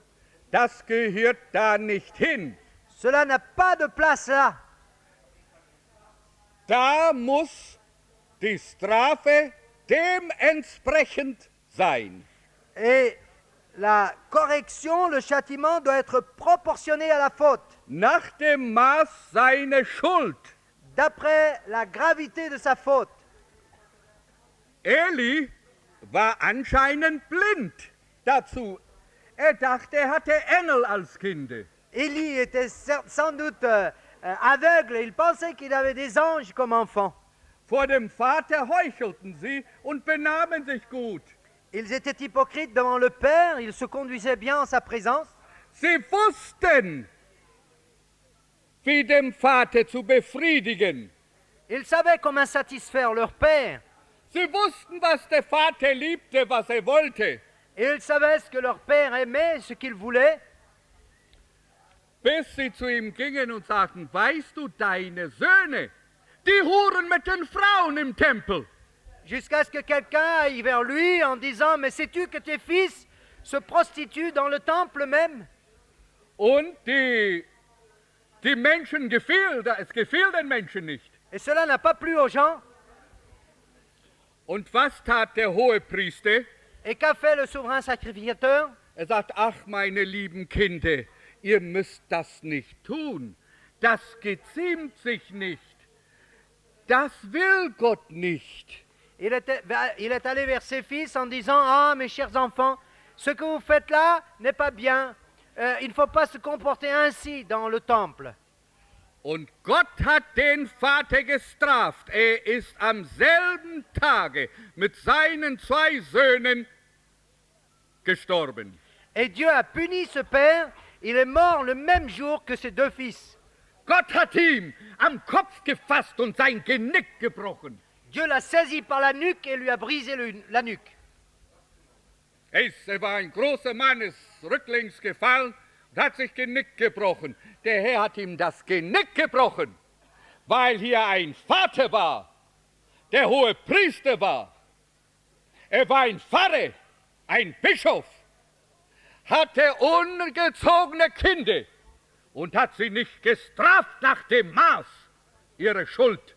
Das gehört da nicht hin. Cela n'a pas de place là. Da muss die Strafe dementsprechend sein. Et la correction, le châtiment doit être proportionné à la faute, Nach dem Maß seiner Schuld. d'après la gravité de sa faute. Eli war anscheinend blind dazu. Er dachte, er hatte Engel als Kinder. Élie était sans doute aveugle et il pensait qu'il avait des anges comme enfants. Vor dem Vater heuchelten sie und benahmen sich gut. Ils étaient hypocrites devant le Père, ils se conduisaient bien en sa présence. Sie wussten, wie dem Vater zu befriedigen. Ils savaient comment satisfaire leur Père. Sie wussten, was der Vater liebte, was er wollte. Et ils savaient ce que leur Père aimait, ce qu'il voulait. Bis sie zu ihm gingen und sagten, weißt du, deine Söhne, die huren mit den Frauen im Tempel. Jusqu'à ce que quelqu'un aille vers lui en disant, mais sais-tu que tes fils se prostituent dans le temple même? Und die Menschen es gefiel den Menschen nicht. Et cela n'a pas plu aux gens. Und was tat der Hohepriester? Et qu'a fait le souverain sacrificateur? Er sagt, ach meine lieben Kinder, ihr müsst das nicht tun. Das geziemt sich nicht. Das will Gott nicht. Il est allé vers ses fils en disant, ah mes chers enfants, ce que vous faites là n'est pas bien. Il ne faut pas se comporter ainsi dans le temple. Und Gott hat den Vater gestraft. Er ist am selben Tage mit seinen 2 Söhnen gestorben. Et Dieu a puni ce père. Il est mort le même jour que ses 2 fils. Gott hat ihm am Kopf gefasst und sein Genick gebrochen. Dieu l'a saisi par la nuque et lui a brisé la nuque. Er war ein großer Mann, ist rücklings gefallen und hat sich Genick gebrochen. Der Herr hat ihm das Genick gebrochen, weil hier ein Vater war, der hohe Priester war. Er war ein Pfarrer, ein Bischof, hatte ungezogene Kinder und hat sie nicht gestraft nach dem Maß ihrer Schuld.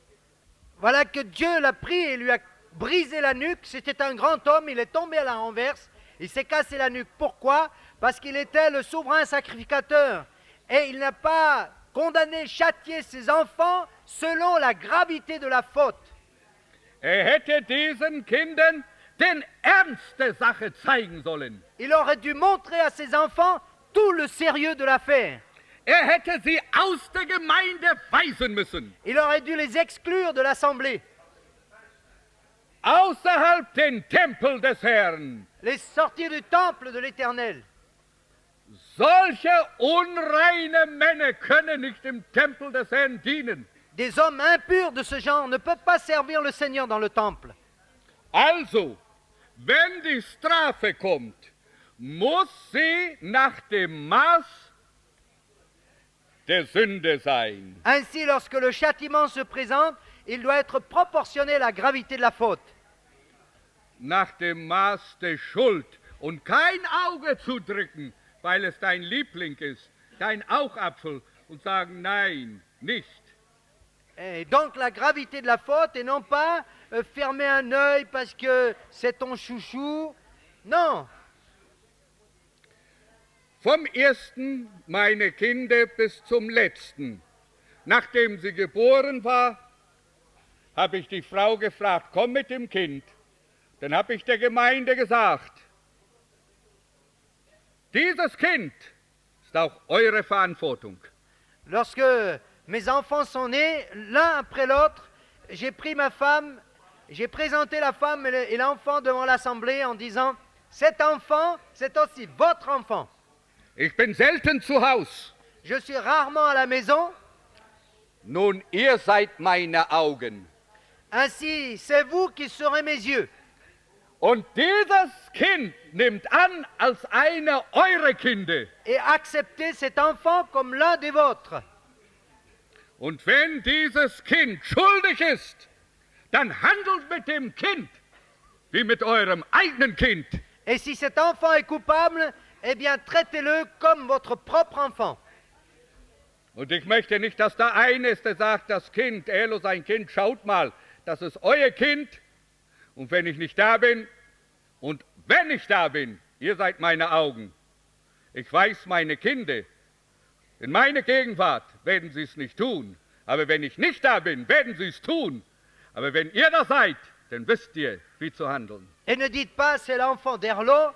Voilà que Dieu l'a pris et lui a brisé la nuque. C'était un grand homme, il est tombé à la renverse. Il s'est cassé la nuque. Pourquoi? Parce qu'il était le souverain sacrificateur. Et il n'a pas condamné, châtié ses enfants selon la gravité de la faute. Hätte diesen Kindern den Ernst der Sache zeigen sollen. Il aurait dû montrer à ses enfants tout le sérieux de l'affaire. Hätte sie aus der Gemeinde weisen müssen. Il aurait dû les exclure de l'assemblée. Außerhalb den Tempel des Herrn. Les sortir du temple de l'Éternel. Solche unreine Männer können nicht im Tempel des Herrn dienen. Des hommes impurs de ce genre ne peuvent pas servir le Seigneur dans le temple. Also, wenn die Strafe kommt, muss sie nach dem Maß der Sünde sein. Ainsi, lorsque le châtiment se présente, il doit être proportionné à la gravité de la faute. Nach dem Maß der Schuld und kein Auge zudrücken, weil es dein Liebling ist, dein Augapfel und sagen, nein, nicht. Et donc la gravité de la faute et non pas fermer un œil parce que c'est ton chouchou. Non. Vom ersten meiner Kinder bis zum letzten. Nachdem sie geboren war, habe ich die Frau gefragt, komm mit dem Kind. Dann habe ich der Gemeinde gesagt, dieses Kind ist auch eure Verantwortung. Lorsque mes enfants sont nés, l'un après l'autre, j'ai pris ma femme, j'ai présenté la femme et l'enfant devant l'assemblée en disant, cet enfant, c'est aussi votre enfant. Ich bin selten zu Hause. Je suis rarement à la maison. Nun, ihr seid meine Augen. Ainsi, c'est vous qui serez mes yeux. Und dieses Kind nimmt an als eine eure Kinder. Et acceptez cet enfant comme l'un des vôtres. Und wenn dieses Kind schuldig ist, dann handelt mit dem Kind wie mit eurem eigenen Kind. Et si cet enfant est coupable, eh bien traitez-le comme votre propre enfant. Und ich möchte nicht, dass der eine ist, der sagt, das Kind, Elo, sein Kind, schaut mal, das ist euer Kind. Und wenn ich nicht da bin, und wenn ich da bin, ihr seid meine Augen. Ich weiß meine Kinder, in meiner Gegenwart werden sie es nicht tun. Aber wenn ich nicht da bin, werden sie es tun. Aber wenn ihr da seid, dann wisst ihr, wie zu handeln. Et ne dites pas c'est l'enfant d'Herlo,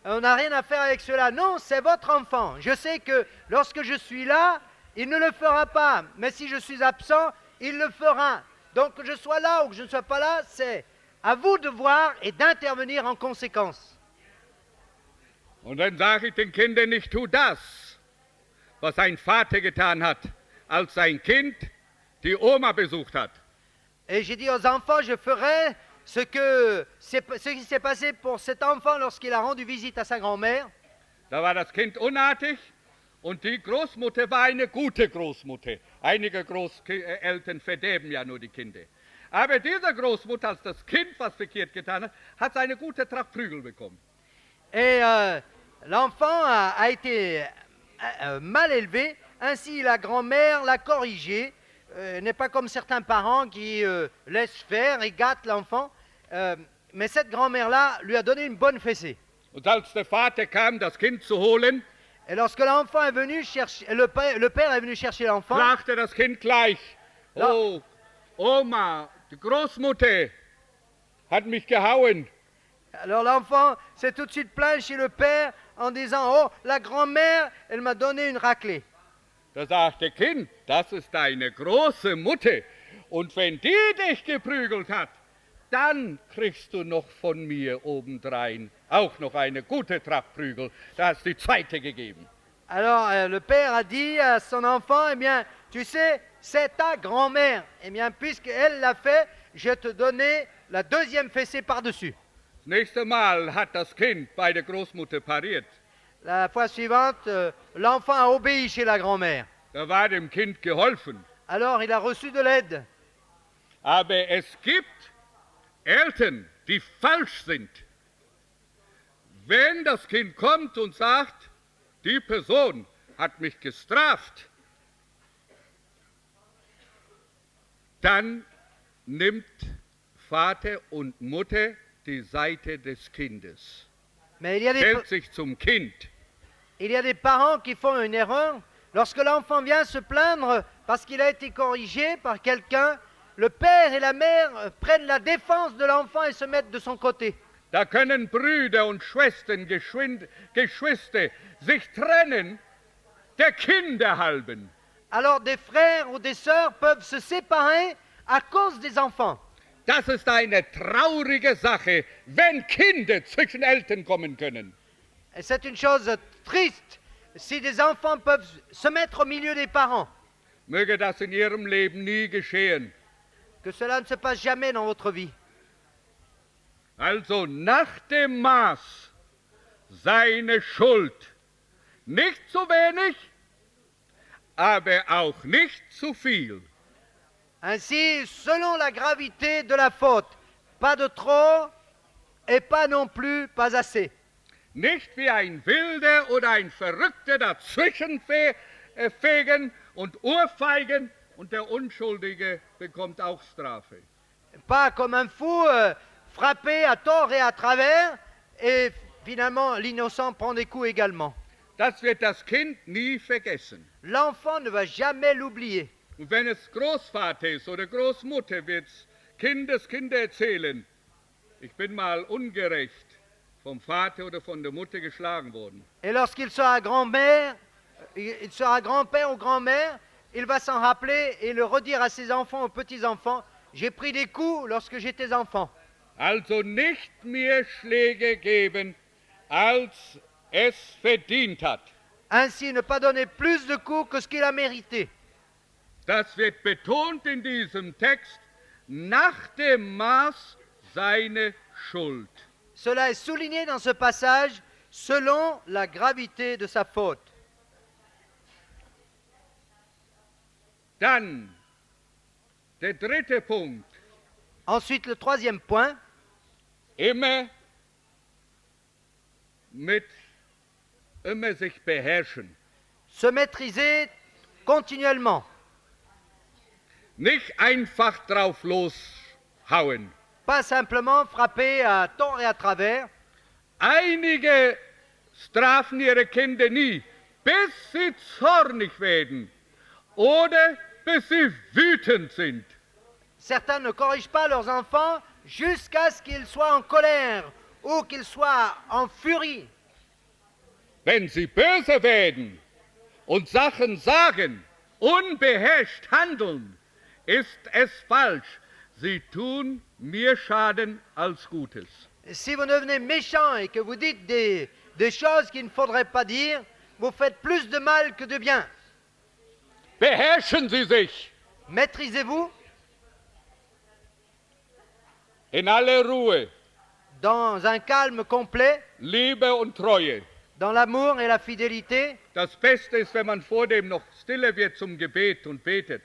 on n'a rien à faire avec cela. Non, c'est votre enfant. Je sais que lorsque je suis là, il ne le fera pas. Mais si je suis absent, il le fera. Donc que je sois là ou que je ne sois pas là, c'est à vous de voir et d'intervenir en conséquence. Und dann sage ich den Kindern nicht, tu das, was ein Vater getan hat, als sein Kind die Oma besucht hat. Et j'ai dit aux enfants, je ferai ce qui s'est passé pour cet enfant lorsqu'il a rendu visite à sa grand-mère. Da war das Kind unartig und die Großmutter war eine gute Großmutter. Einige Großeltern verderben ja nur die Kinder. Aber diese Großmutter, als das Kind was verkehrt getan hat, hat eine gute Tracht Prügel bekommen. Et l'enfant a été mal élevé, ainsi la grand-mère l'a corrigé. N'est pas comme certains parents qui laissent faire et gâtent l'enfant. Mais cette grand-mère-là lui a donné une bonne fessée. Und als der Vater kam, das Kind zu holen, Et lorsque l'enfant est venu chercher, le père est venu chercher l'enfant, fragte das Kind gleich, oh, Oma, die Großmutter hat mich gehauen. alors l'enfant s'est tout de suite plaint chez le père en disant, oh, la grand-mère, elle m'a donné une raclée. Da sagte Kind, das ist deine große Mutter. Und wenn die dich geprügelt hat, dann kriegst du noch von mir obendrein auch noch eine gute Trachtprügel. Da hast du die zweite gegeben. Alors le père a dit à son enfant, eh bien, tu sais, c'est ta grand-mère. Eh bien, puisqu'elle l'a fait, je vais te donner la deuxième fessée par-dessus. Das nächste Mal hat das Kind bei der Großmutter pariert. La fois suivante, l'enfant a obéi chez la grand-mère. Da war dem Kind geholfen. Alors il a reçu de l'aide. Aber es gibt Eltern, die falsch sind. Wenn das Kind kommt und sagt, die Person hat mich gestraft, dann nimmt Vater und Mutter die Seite des Kindes, Mais il y stellt sich zum Kind. a des parents qui font une erreur. Lorsque l'enfant vient se plaindre parce qu'il a été corrigé par quelqu'un, le père et la mère prennent la défense de l'enfant et se mettent de son côté. Da können Brüder und Schwestern, Geschwister sich trennen, der Kinder halben. Alors des frères ou des sœurs peuvent se séparer à cause des enfants. Das ist eine traurige Sache, wenn Kinder zwischen Eltern kommen können. Et c'est une chose triste si des enfants peuvent se mettre au milieu des parents. Möge das in ihrem Leben nie geschehen. Que cela ne se passe jamais dans votre vie. Also nach dem Maß seine Schuld. Nicht zu wenig, aber auch nicht zu viel. Ainsi, selon la gravité de la faute, pas de trop et pas non plus pas assez. Nicht wie ein Wilder oder ein Verrückter dazwischen fegen und Ohrfeigen und der Unschuldige bekommt auch Strafe. Pas comme un fou frappé à tort et à travers et finalement l'innocent prend des coups également. Das wird das Kind nie vergessen. L'enfant ne va jamais l'oublier. Und wenn es Großvater ist oder Großmutter, wird Kindeskinder erzählen, ich bin mal ungerecht vom Vater oder von der Mutter geschlagen worden. Et lorsqu'il sera grand-mère, il sera grand-père ou grand-mère, il va s'en rappeler et le redire à ses enfants, aux petits-enfants, j'ai pris des coups lorsque j'étais enfant. Also nicht mehr Schläge geben, als es verdient hat. Ainsi, ne pas donner plus de coups que ce qu'il a mérité. Das wird betont in diesem Text, nach dem Maß seine Schuld. Cela est souligné dans ce passage selon la gravité de sa faute. Dann der dritte Punkt, Ensuite, le troisième point, immer sich beherrschen. se maîtriser continuellement. Nicht einfach drauf loshauen. Pas simplement frapper à tort et à travers. Einige strafen ihre Kinder nie, bis sie zornig werden oder bis sie wütend sind. Certains ne corrigent pas leurs enfants jusqu'à ce qu'ils soient en colère ou qu'ils soient en furie. Wenn sie böse werden und Sachen sagen, unbeherrscht handeln, ist es falsch. Sie tun mehr Schaden als Gutes. Si vous devenez méchant et que vous dites des choses qu'il ne faudrait pas dire, vous faites plus de mal que de bien. Beherrschen Sie sich Maîtrisez-vous in aller Ruhe, dans un calme complet, Liebe und Treue. dans l'amour et la fidélité. Das Beste ist, wenn man vor dem noch stille wird zum Gebet und betet.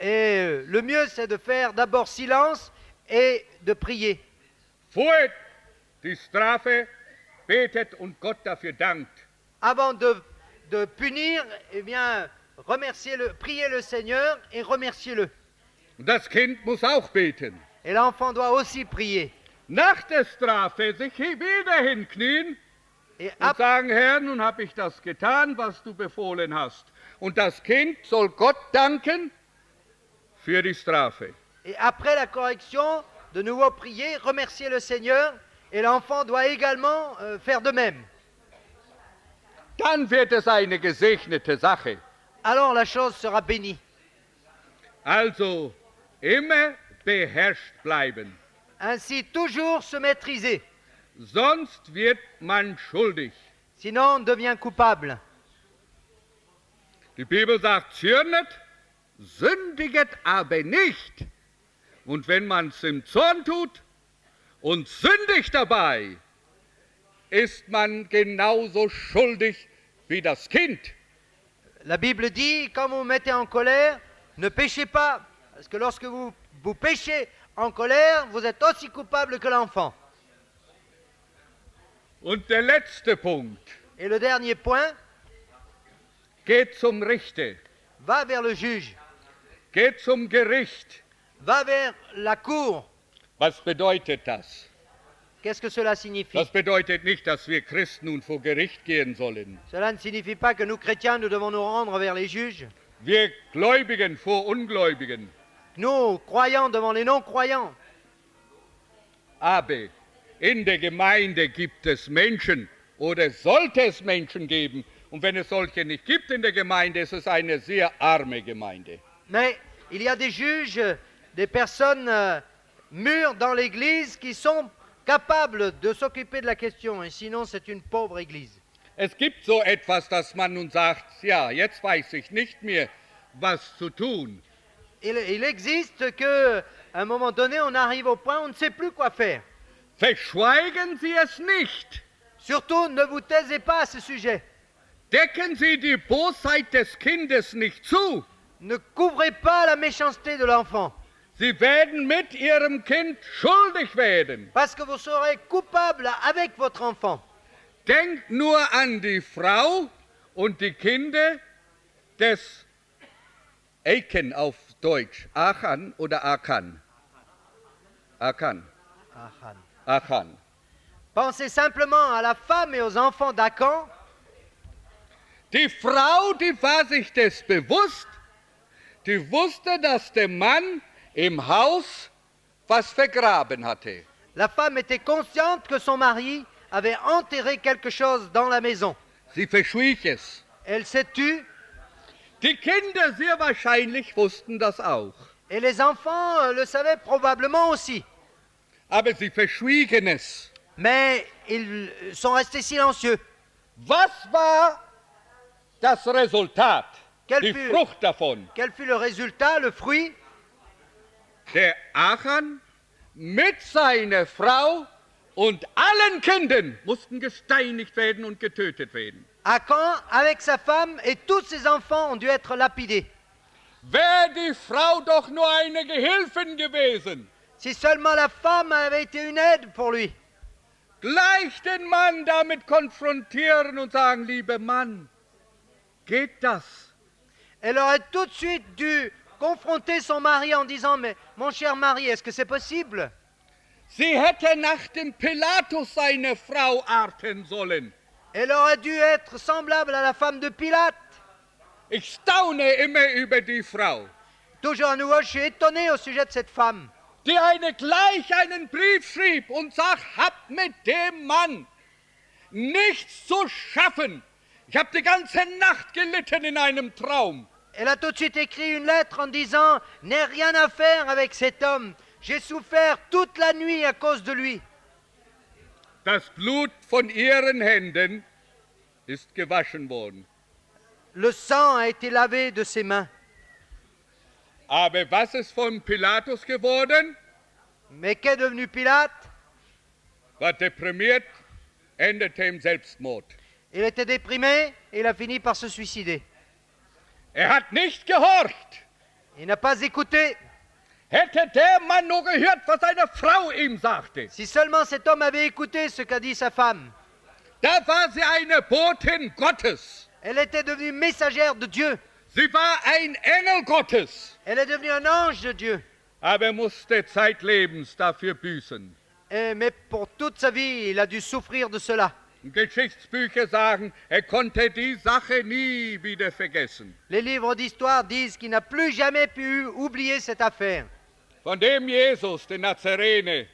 Et le mieux, c'est de faire d'abord silence et de prier. Vor die Strafe betet und Gott dafür dankt. Avant de punir, eh bien, priez le Seigneur et remerciez-le. Und das Kind muss auch beten. Et l'enfant doit aussi prier. Nach der Strafe sich wieder hinknien Et, und sagen, Herr, nun habe ich das getan, was du befohlen hast. Und das Kind soll Gott danken für die Strafe. et après la correction, de nouveau prier, remercier le Seigneur. Et l'enfant doit également faire de même. Dann wird es eine gesegnete Sache. Alors la chose sera bénie. Also immer beherrscht bleiben. Ainsi, toujours se maîtriser. Sonst wird man schuldig. Sinon, on devient coupable. Die Bibel sagt, zürnet, sündiget aber nicht. Und wenn man es im Zorn tut und sündigt dabei, ist man genauso schuldig wie das Kind. La Bible dit, quand vous vous mettez en colère, ne péchez pas. Parce que lorsque vous péchez en colère, vous êtes aussi coupable que l'enfant. Und der letzte Punkt, Et le dernier point, geht zum Richter, va vers le juge, geht zum Gericht. va vers la cour. Was bedeutet das? Qu'est-ce que cela signifie? Das bedeutet nicht, dass wir Christen nun vor Gericht gehen sollen. Cela ne signifie pas que nous, chrétiens, nous devons nous rendre vers les juges. Wir Gläubigen vor Ungläubigen. Nous, croyants, devant les non-croyants. Aber in der Gemeinde gibt es Menschen oder sollte es Menschen geben. Und wenn es solche nicht gibt in der Gemeinde, ist es eine sehr arme Gemeinde. Mais il y a des juges, des personnes mûres dans l'Église qui sont capables de s'occuper de la question. Et sinon, c'est une pauvre Église. Es gibt so etwas, dass man nun sagt, ja, jetzt weiß ich nicht mehr, was zu tun. Il existe qu'à un moment donné, on arrive au point où on ne sait plus quoi faire. Verschweigen Sie es nicht. Surtout, ne vous taisez pas à ce sujet. Decken Sie die Bosheit des Kindes nicht zu. Ne couvrez pas la méchanceté de l'enfant. Sie werden mit Ihrem Kind schuldig werden. Parce que vous serez coupable avec votre enfant. Denkt nur an die Frau und die Kinder des Achan auf Deutsch. Achan oder Akan? Akan. Achan. Pensez simplement à la femme et aux enfants d'Akan. Die Frau, die war sich des bewusst, die wusste, dass der Mann im Haus was vergraben hatte. La femme était consciente que son mari avait enterré quelque chose dans la maison. Sie verschwieg es. Elle s'est tue Die Kinder sehr wahrscheinlich wussten das auch. et les enfants le savaient probablement aussi. Aber sie verschwiegen es. Mais ils sont restés silencieux. Was war das Resultat? die Frucht davon. Quel fut le résultat, le fruit? Der Achan mit seiner Frau und allen Kindern mussten gesteinigt werden und getötet werden. Achan, avec sa femme et tous ses enfants, ont dû être lapidés. Wäre die Frau doch nur eine Gehilfin gewesen, Si seulement la femme avait été une aide pour lui. gleich den Mann damit konfrontieren und sagen, lieber Mann, geht das? Elle aurait tout de suite dû confronter son mari en disant, mais mon cher mari, est-ce que c'est possible? Sie hätte nach dem Pilatus seine Frau arten sollen. Elle aurait dû être semblable à la femme de Pilate. Ich staune immer über die Frau, Toujours à nouveau, je suis étonné au sujet de cette femme die gleich einen Brief schrieb und sagt, habt mit dem Mann nichts zu schaffen. Ich habe die ganze Nacht gelitten in einem Traum. Elle a tout de suite écrit une lettre en disant, n'aie rien à faire avec cet homme. J'ai souffert toute la nuit à cause de lui. Das Blut von ihren Händen ist gewaschen worden. Le sang a été lavé de ses mains. Aber was ist von Pilatus geworden? Mais qu'est devenu Pilate? War deprimiert, endete im Selbstmord. Il était déprimé et il a fini par se suicider. Hat nicht gehorcht. Il n'a pas écouté. Hätte der Mann nur gehört, was seine Frau ihm sagte. Si seulement cet homme avait écouté ce qu'a dit sa femme. Da war sie eine Botin Gottes. Elle était devenue messagère de Dieu. Sie war ein Engel Gottes. Elle est devenue un ange de Dieu. Aber musste zeitlebens dafür büßen. Mais pour toute sa vie, il a dû souffrir de cela. Geschichtsbücher sagen, konnte die Sache nie wieder vergessen. Les livres d'histoire disent qu'il n'a plus jamais pu oublier cette affaire. Von dem Jesus, den Nazarener,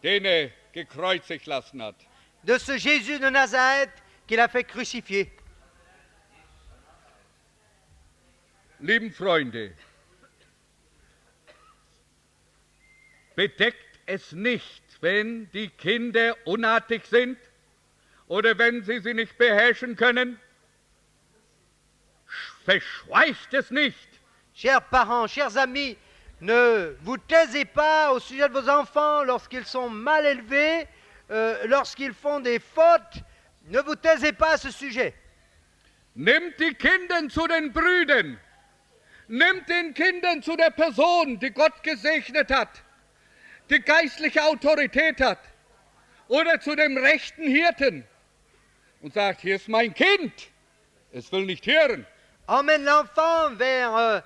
den gekreuzigt lassen hat. De ce Jésus de Nazareth qu'il a fait crucifier. Lieben Freunde, bedeckt es nicht, wenn die Kinder unartig sind oder wenn sie nicht beherrschen können? Verschweigt es nicht. Chers parents, chers amis, ne vous taisez pas au sujet de vos enfants lorsqu'ils sont mal élevés, lorsqu'ils font des fautes. Ne vous taisez pas à ce sujet. Nimmt die Kinder zu den Brüdern. Nimmt den Kindern zu der Person, die Gott gesegnet hat, die geistliche Autorität hat, oder zu dem rechten Hirten und sagt, hier ist mein Kind, es will nicht hören. Emmène l'enfant vers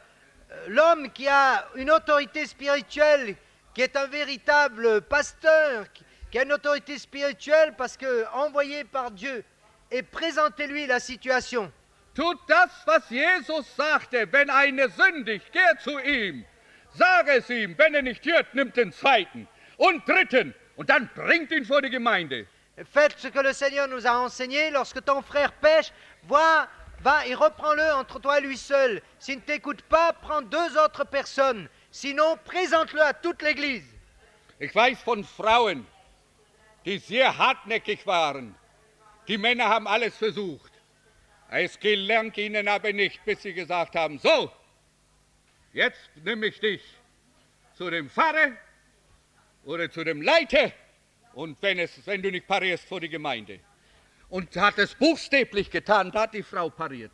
l'homme qui a une autorité spirituelle, qui est un véritable pasteur, qui a une autorité spirituelle parce que envoyé par Dieu, et présentez-lui la situation. Tut das, was Jesus sagte, wenn einer sündigt, geh zu ihm. Sage es ihm, wenn nicht hört, nimmt den zweiten und dritten und dann bringt ihn vor die Gemeinde. Faites ce que le Seigneur nous a enseigné. Lorsque ton frère pêche, va et reprends-le entre toi et lui seul. S'il ne t'écoute pas, prends 2 autres personnes. Sinon, présente-le à toute l'Église. Ich weiß von Frauen, die sehr hartnäckig waren. Die Männer haben alles versucht. Es gelang ihnen aber nicht, bis sie gesagt haben, so, jetzt nehme ich dich zu dem Pfarrer oder zu dem Leiter und wenn du nicht parierst, vor die Gemeinde. Und hat es buchstäblich getan, da hat die Frau pariert.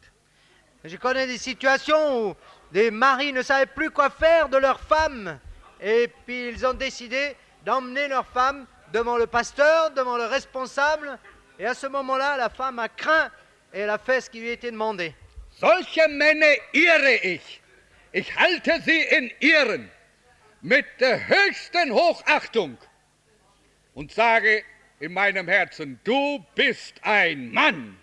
Je connais des situations où des maris ne savaient plus quoi faire de leur femme. Et puis ils ont décidé d'emmener leur femme devant le pasteur, devant le responsable. Et à ce moment-là, la femme a craint et elle a fait ce qui lui était demandé. Solche Männer ehre ich. Ich halte sie in Ehren mit der höchsten Hochachtung und sage in meinem Herzen, du bist ein Mann.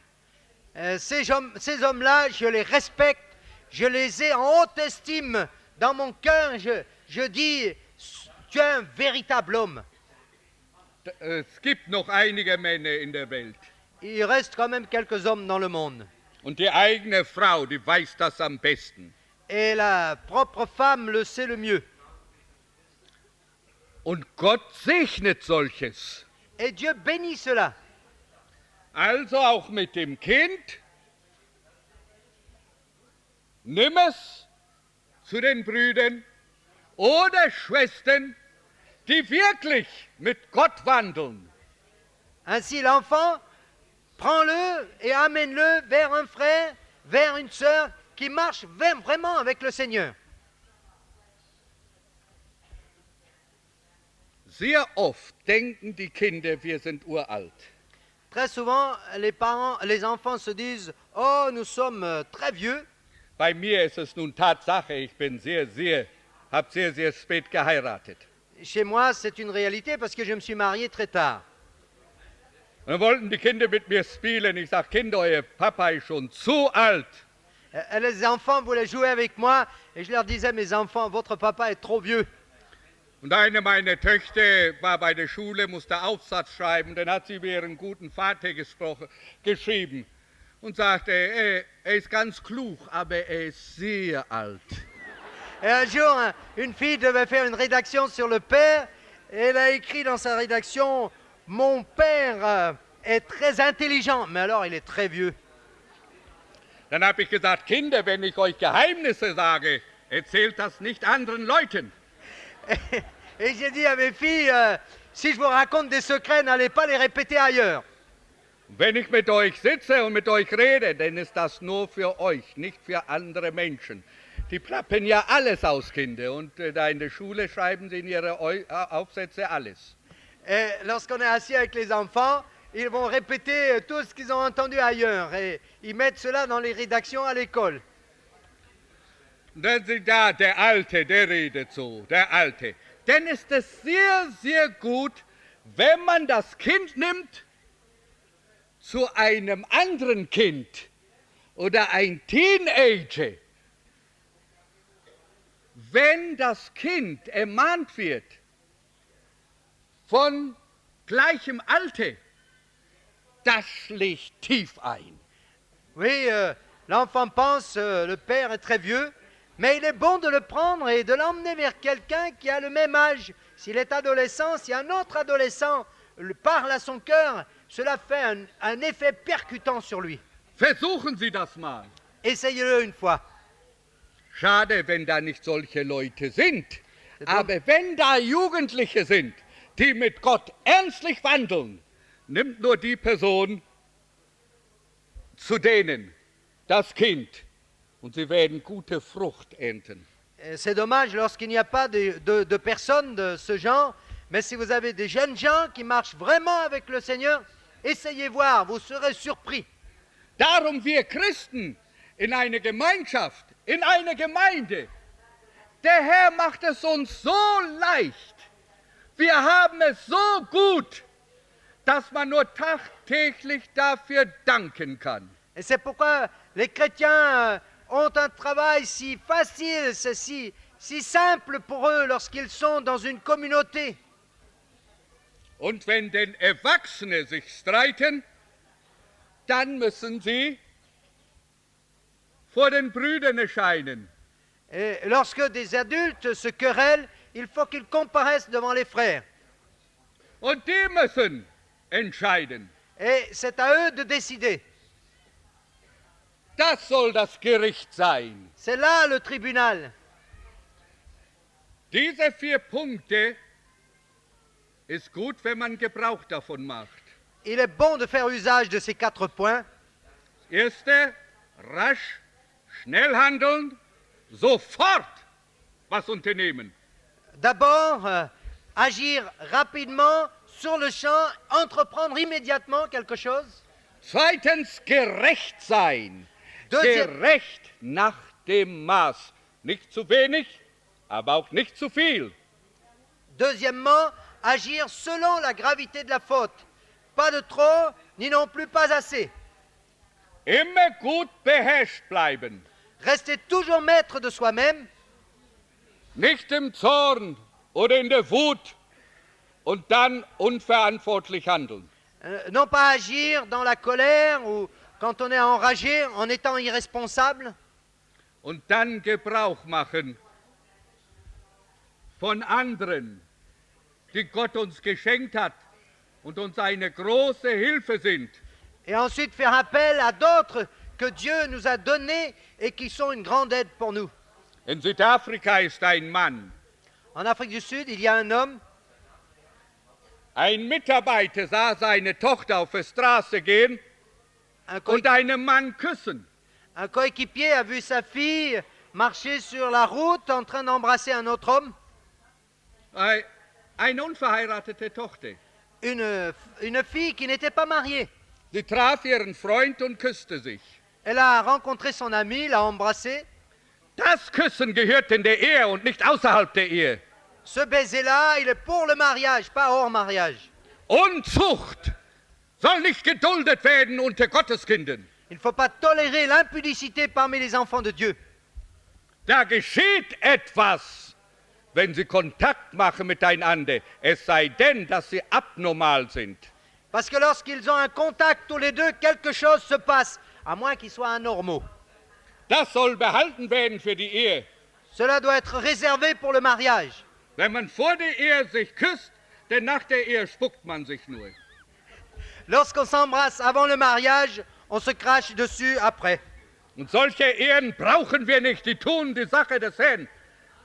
Ces hommes-là, je les respecte, je les ai en haute estime. Dans mon cœur, je dis, tu es un véritable homme. Es gibt noch einige Männer in der Welt. Il reste quand même quelques hommes dans le monde. Und die eigene Frau, die weiß das am besten. Et la propre femme le sait le mieux. Und Gott segnet solches. Et Dieu bénit cela. Also auch mit dem Kind Nimm es zu den Brüdern oder Schwestern, die wirklich mit Gott wandeln. Ainsi, l'enfant, prends-le et amène-le vers un frère, vers une sœur qui marche vraiment avec le Seigneur. Sehr oft denken die Kinder, wir sind uralt. Très souvent, les enfants se disent « Oh, nous sommes très vieux ». Bei mir ist es nun Tatsache, ich bin habe sehr spät geheiratet. Chez moi, c'est une réalité parce que je me suis marié très tard. Und dann wollten die Kinder mit mir spielen. Ich sage, Kinder, euer Papa ist schon zu alt. Les enfants voulaient jouer avec moi et je leur disais « Mes enfants, votre papa est trop vieux ». Und eine meiner Töchter war bei der Schule, musste Aufsatz schreiben. Dann hat sie mir einen guten Vater geschrieben und sagte, er ist ganz klug, aber er ist sehr alt. Et un jour, une fille devait faire une rédaction sur le père et elle a écrit dans sa rédaction « Mon père est très intelligent, mais alors il est très vieux ». Dann habe ich gesagt, Kinder, wenn ich euch Geheimnisse sage, erzählt das nicht anderen Leuten. Et j'ai dit à mes filles, si je vous raconte des secrets, n'allez pas les répéter ailleurs. Wenn ich mit euch sitze und mit euch rede, dann ist das nur für euch, nicht für andere Menschen. Die plappern ja alles aus, Kinder, und da in der Schule schreiben sie in ihre Aufsätze alles. Et lorsqu'on est assis avec les enfants, ils vont répéter tout ce qu'ils ont entendu ailleurs et ils mettent cela dans les rédactions à l'école. Dann sind da, der Alte, der redet so, der Alte. Dann ist es sehr gut, wenn man das Kind nimmt zu einem anderen Kind oder ein Teenager. Wenn das Kind ermahnt wird von gleichem Alter, das schlägt tief ein. Oui, l'enfant pense, le père est très vieux, mais il est bon de le prendre et de l'emmener vers quelqu'un qui a le même âge. S'il est adolescent, si un autre adolescent parle à son cœur, cela fait un effet percutant sur lui. Versuchen Sie das mal. Essayez-le une fois. Schade, wenn da nicht solche Leute sind. Aber wenn da Jugendliche sind, die mit Gott ernstlich wandeln, nimmt nur die Person zu denen, das Kind, und sie werden gute Frucht ernten. C'est dommage lorsqu'il n'y a pas de personnes de ce genre, mais si vous avez des jeunes gens qui marchent vraiment avec le Seigneur, essayez voir, vous serez surpris. Darum wir Christen in einer Gemeinschaft, in einer Gemeinde, der Herr macht es uns so leicht, wir haben es so gut, dass man nur tagtäglich dafür danken kann. Et c'est pourquoi les chrétiens ont un travail si facile, c'est si simple pour eux lorsqu'ils sont dans une communauté. Und wenn denn Erwachsene sich streiten, dann müssen sie vor den Brüdern erscheinen. Et lorsque des adultes se querellent, il faut qu'ils comparaissent devant les frères. Und die müssen entscheiden. Et c'est à eux de décider. Das soll das Gericht sein. C'est là le tribunal. Diese 4 Punkte ist gut, wenn man Gebrauch davon macht. Il est bon de faire usage de ces 4 points. Erste, rasch, schnell handeln, sofort was unternehmen. D'abord, agir rapidement, sur le champ, entreprendre immédiatement quelque chose. Zweitens, gerecht sein. Gerecht nach dem Maß. Nicht zu wenig, aber auch nicht zu viel. Deuxièmement, agir selon la gravité de la faute. Pas de trop, ni non plus pas assez. Immer gut beherrscht bleiben. Rester toujours maître de soi-même. Nicht im Zorn oder in der Wut und dann unverantwortlich handeln. Non pas agir dans la colère ou quand on est enragé en étant irresponsable. Und dann Gebrauch machen von anderen, die Gott uns geschenkt hat und uns eine große Hilfe sind. Et ensuite faire appel à d'autres que Dieu nous a donnés et qui sont une grande aide pour nous. In Südafrika ist ein Mann, En Afrique du Sud, il y a un homme, ein Mitarbeiter sah seine Tochter auf der Straße gehen un, und einen Mann küssen. un coéquipier a vu sa fille marcher sur la route en train d'embrasser un autre homme, Eine unverheiratete Tochter. une fille qui n'était pas mariée. Sie traf ihren Freund und küsste sich. Elle a rencontré son ami, l'a embrassé. Das Küssen gehört in der Ehe und nicht außerhalb der Ehe. Ce baiser-là, il est pour le mariage, pas hors mariage. Unzucht soll nicht geduldet werden unter Gotteskindern. Il ne faut pas tolérer l'impudicité parmi les enfants de Dieu. Da geschieht etwas, wenn sie Kontakt machen miteinander, es sei denn, dass sie abnormal sind. Parce que lorsqu'ils ont un contact tous les deux, quelque chose se passe, à moins qu'ils soient anormaux. Das soll behalten werden für die Ehe. Cela doit être réservé pour le mariage. Wenn man vor der Ehe sich küsst, denn nach der Ehe spuckt man sich nur. Lorsqu'on s'embrasse avant le mariage, on se crache dessus après. Und solche Ehen brauchen wir nicht, die tun die Sache des Herrn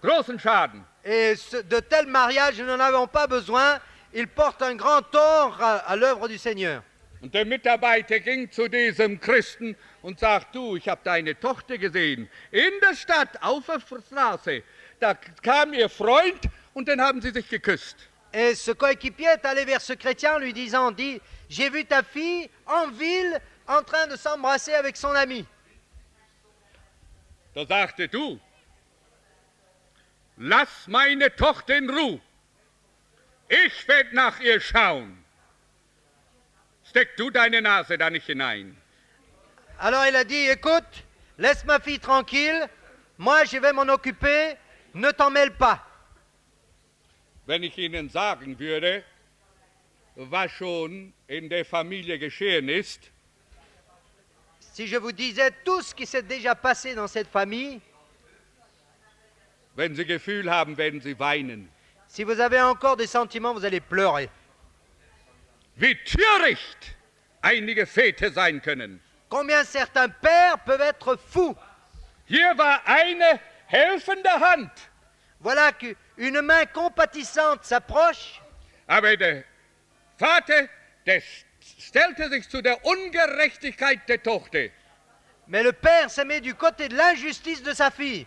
großen Schaden. Et de tels mariages, nous n'en avons pas besoin. Ils portent un grand tort à l'œuvre du Seigneur. Und der Mitarbeiter ging zu diesem Christen und sagt, du, ich habe deine Tochter gesehen, in der Stadt, auf der Straße. Da kam ihr Freund und dann haben sie sich geküsst. Et ce coéquipier est allé vers ce chrétien lui disant, dit, j'ai vu ta fille en ville en train de s'embrasser avec son ami. Da sagte du, lass meine Tochter in Ruhe. Ich werde nach ihr schauen. Steck du deine Nase da nicht hinein. Alors il a dit, écoute, laisse ma fille tranquille, moi je vais m'en occuper, ne t'en mêle pas. Wenn ich Ihnen sagen würde, was schon in der Familie geschehen ist, Si je vous disais tout ce qui s'est déjà passé dans cette famille, wenn Sie Gefühl haben, werden Sie weinen. si vous avez encore des sentiments, vous allez pleurer. Wie töricht einige Väter sein können. Combien certains pères peuvent être fous. Hier war eine helfende Hand, Voilà qu'une main compatissante s'approche, aber der Vater, der stellte sich zu der Ungerechtigkeit der Tochter mais le père se met du côté de l'injustice de sa fille.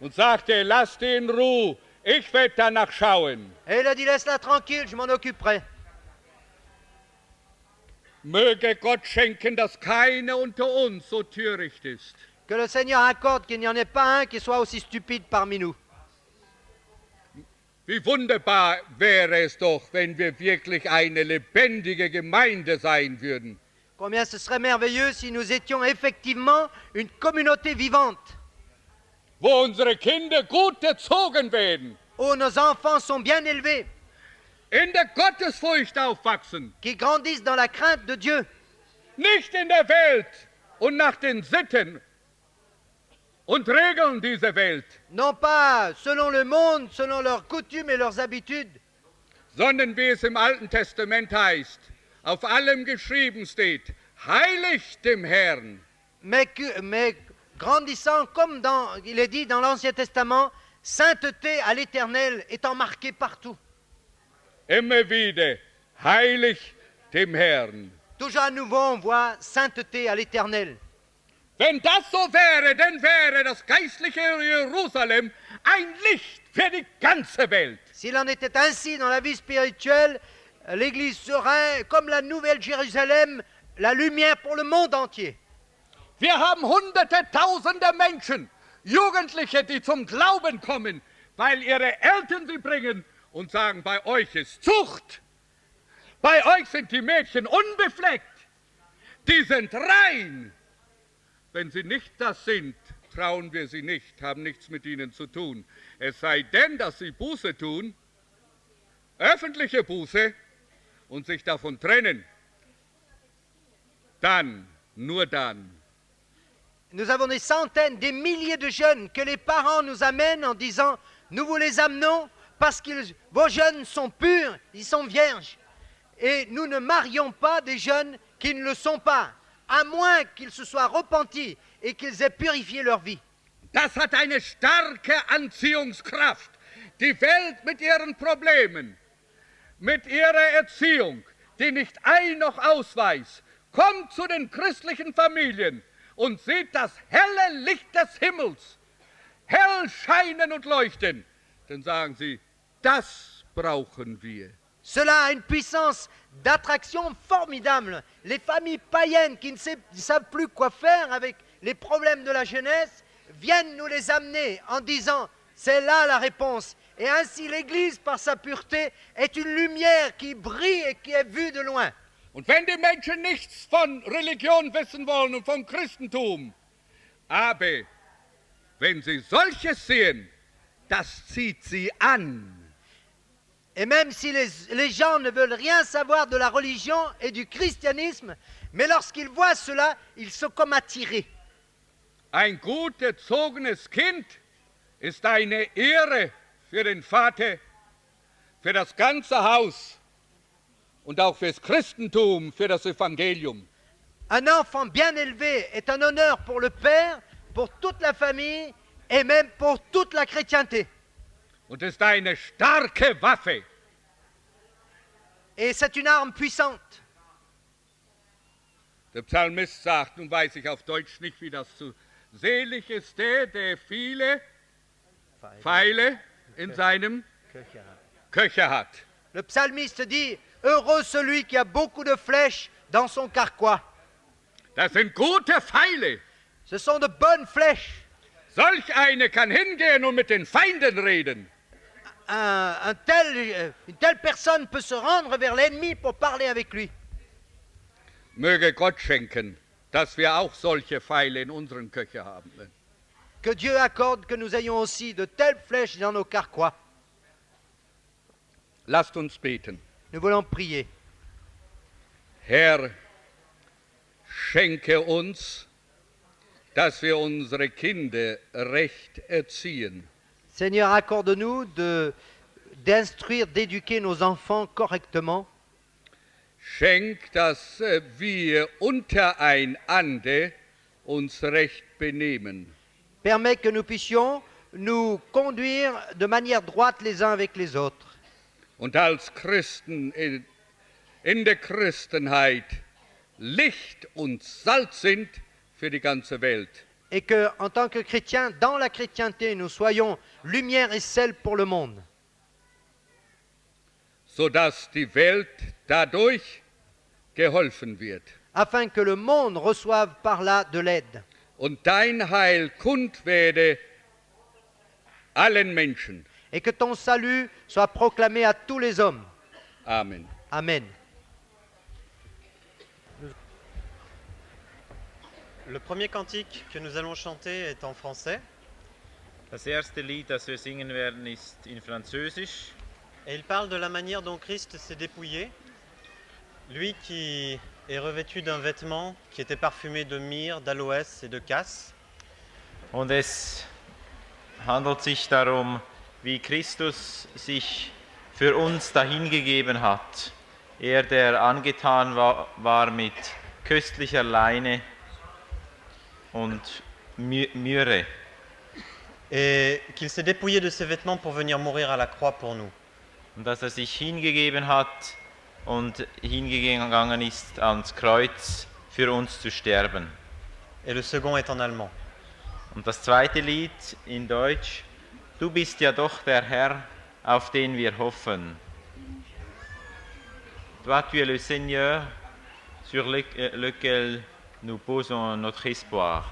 und sagte, lass die in Ruhe, ich werde danach schauen. Et il a dit, laisse-la tranquille, je m'en occuperai. Möge Gott schenken, dass keiner unter uns so töricht ist. Que le Seigneur accorde qu'il n'y en ait pas un qui soit aussi stupide parmi nous. Wie wunderbar wäre es doch, wenn wir wirklich eine lebendige Gemeinde sein würden. Combien ce serait merveilleux si nous étions effectivement une communauté vivante, Wo unsere Kinder gut erzogen werden, où nos enfants sont bien élevés, in der Gottesfurcht aufwachsen, qui grandissent dans la crainte de Dieu, nicht in der Welt und nach den Sitten und Regeln dieser Welt, non pas selon le monde, selon leurs coutumes et leurs habitudes, sondern wie es im Alten Testament heißt, auf allem geschrieben steht, heiligt dem Herrn. mais grandissant comme il est dit dans l'Ancien Testament, sainteté à l'Éternel étant marquée partout. Immer wieder, heiligt dem Herrn. Toujours à nouveau, on voit sainteté à l'Éternel. Wenn das so wäre, dann wäre das geistliche Jerusalem ein Licht für die ganze Welt. S'il en était ainsi dans la vie spirituelle, l'Église serait comme la Nouvelle Jérusalem, la lumière pour le monde entier. Wir haben hunderte, tausende Menschen, Jugendliche, die zum Glauben kommen, weil ihre Eltern sie bringen und sagen, bei euch ist Zucht. Bei euch sind die Mädchen unbefleckt. Die sind rein. Wenn sie nicht das sind, trauen wir sie nicht, haben nichts mit ihnen zu tun. Es sei denn, dass sie Buße tun, öffentliche Buße, und sich davon trennen. Dann, nur dann. Nous avons des centaines, des milliers de jeunes que les parents nous amènent en disant « Nous vous les amenons parce que vos jeunes sont purs, ils sont vierges. Et nous ne marions pas des jeunes qui ne le sont pas. à moins qu'ils se soient repentis et qu'ils aient purifié leur vie. Das hat eine starke Anziehungskraft. Die Welt mit ihren Problemen, mit ihrer Erziehung, die nicht ein- noch ausweist, kommt zu den christlichen Familien und sieht das helle Licht des Himmels hell scheinen und leuchten. Dann sagen sie, das brauchen wir. Cela a une puissance d'attraction formidable. Les familles païennes qui ne savent plus quoi faire avec les problèmes de la jeunesse viennent nous les amener en disant, c'est là la réponse. Et ainsi l'Église, par sa pureté, est une lumière qui brille et qui est vue de loin. Und wenn die Menschen nichts von Religion wissen wollen und vom Christentum, aber wenn sie solches sehen, das zieht sie an. Et même si les gens ne veulent rien savoir de la religion et du christianisme, mais lorsqu'ils voient cela, ils sont comme attirés. Ein gut erzogenes Kind ist eine Ehre für den Vater, für das ganze Haus und auch fürs Christentum, für das Evangelium. Un enfant bien élevé est un honneur pour le père, pour toute la famille et même pour toute la chrétienté. Und ist eine starke Waffe. Et c'est une arme puissante. Der Psalmist sagt, nun weiß ich auf Deutsch nicht, wie das zu selig ist der viele Pfeile in seinem Köcher hat. Le psalmiste dit, heureux celui qui a beaucoup de flèches dans son carquois. Das sind gute Pfeile. Ce sont de bonnes flèches. Solch eine kann hingehen und mit den Feinden reden. Une telle personne peut se rendre vers l'ennemi pour parler avec lui. Möge Gott schenken, dass wir auch solche Pfeile in unseren Köcher haben. Que Dieu accorde que nous ayons aussi de telles flèches dans nos carquois. Lasst uns beten. Nous voulons prier. Herr, schenke uns, dass wir unsere Kinder recht erziehen. Seigneur, accorde-nous d'instruire, d'éduquer nos enfants correctement. Schenk, dass wir untereinander uns recht benehmen. Permets que nous puissions nous conduire de manière droite les uns avec les autres. Und als Christen in der Christenheit Licht und Salz sind für die ganze Welt. Et que, en tant que chrétiens, dans la chrétienté, nous soyons lumière et sel pour le monde. Sodass die Welt dadurch geholfen wird. Afin que le monde reçoive par là de l'aide. Und dein Heil kund werde allen Menschen. Et que ton salut soit proclamé à tous les hommes. Amen. Amen. Le premier cantique que nous allons chanter est en français Das erste Lied, das wir singen werden, ist in Französisch. et il parle de la manière dont Christ s'est dépouillé, lui qui est revêtu d'un vêtement qui était parfumé de myrrhe, d'aloès et de casse. Und es handelt sich darum, wie Christus sich für uns dahingegeben hat. Er, der angetan war mit köstlicher Leine und Myrrhe. Et qu'il s'est dépouillé de ses vêtements pour venir mourir à la croix pour nous. Und dass sich hingegeben hat und hingegangen ist ans Kreuz, für uns zu sterben. Et le second est en allemand. Und das zweite Lied in Deutsch, Du bist ja doch der Herr, auf den wir hoffen. Toi, tu es le Seigneur, sur lequel nous posons notre espoir.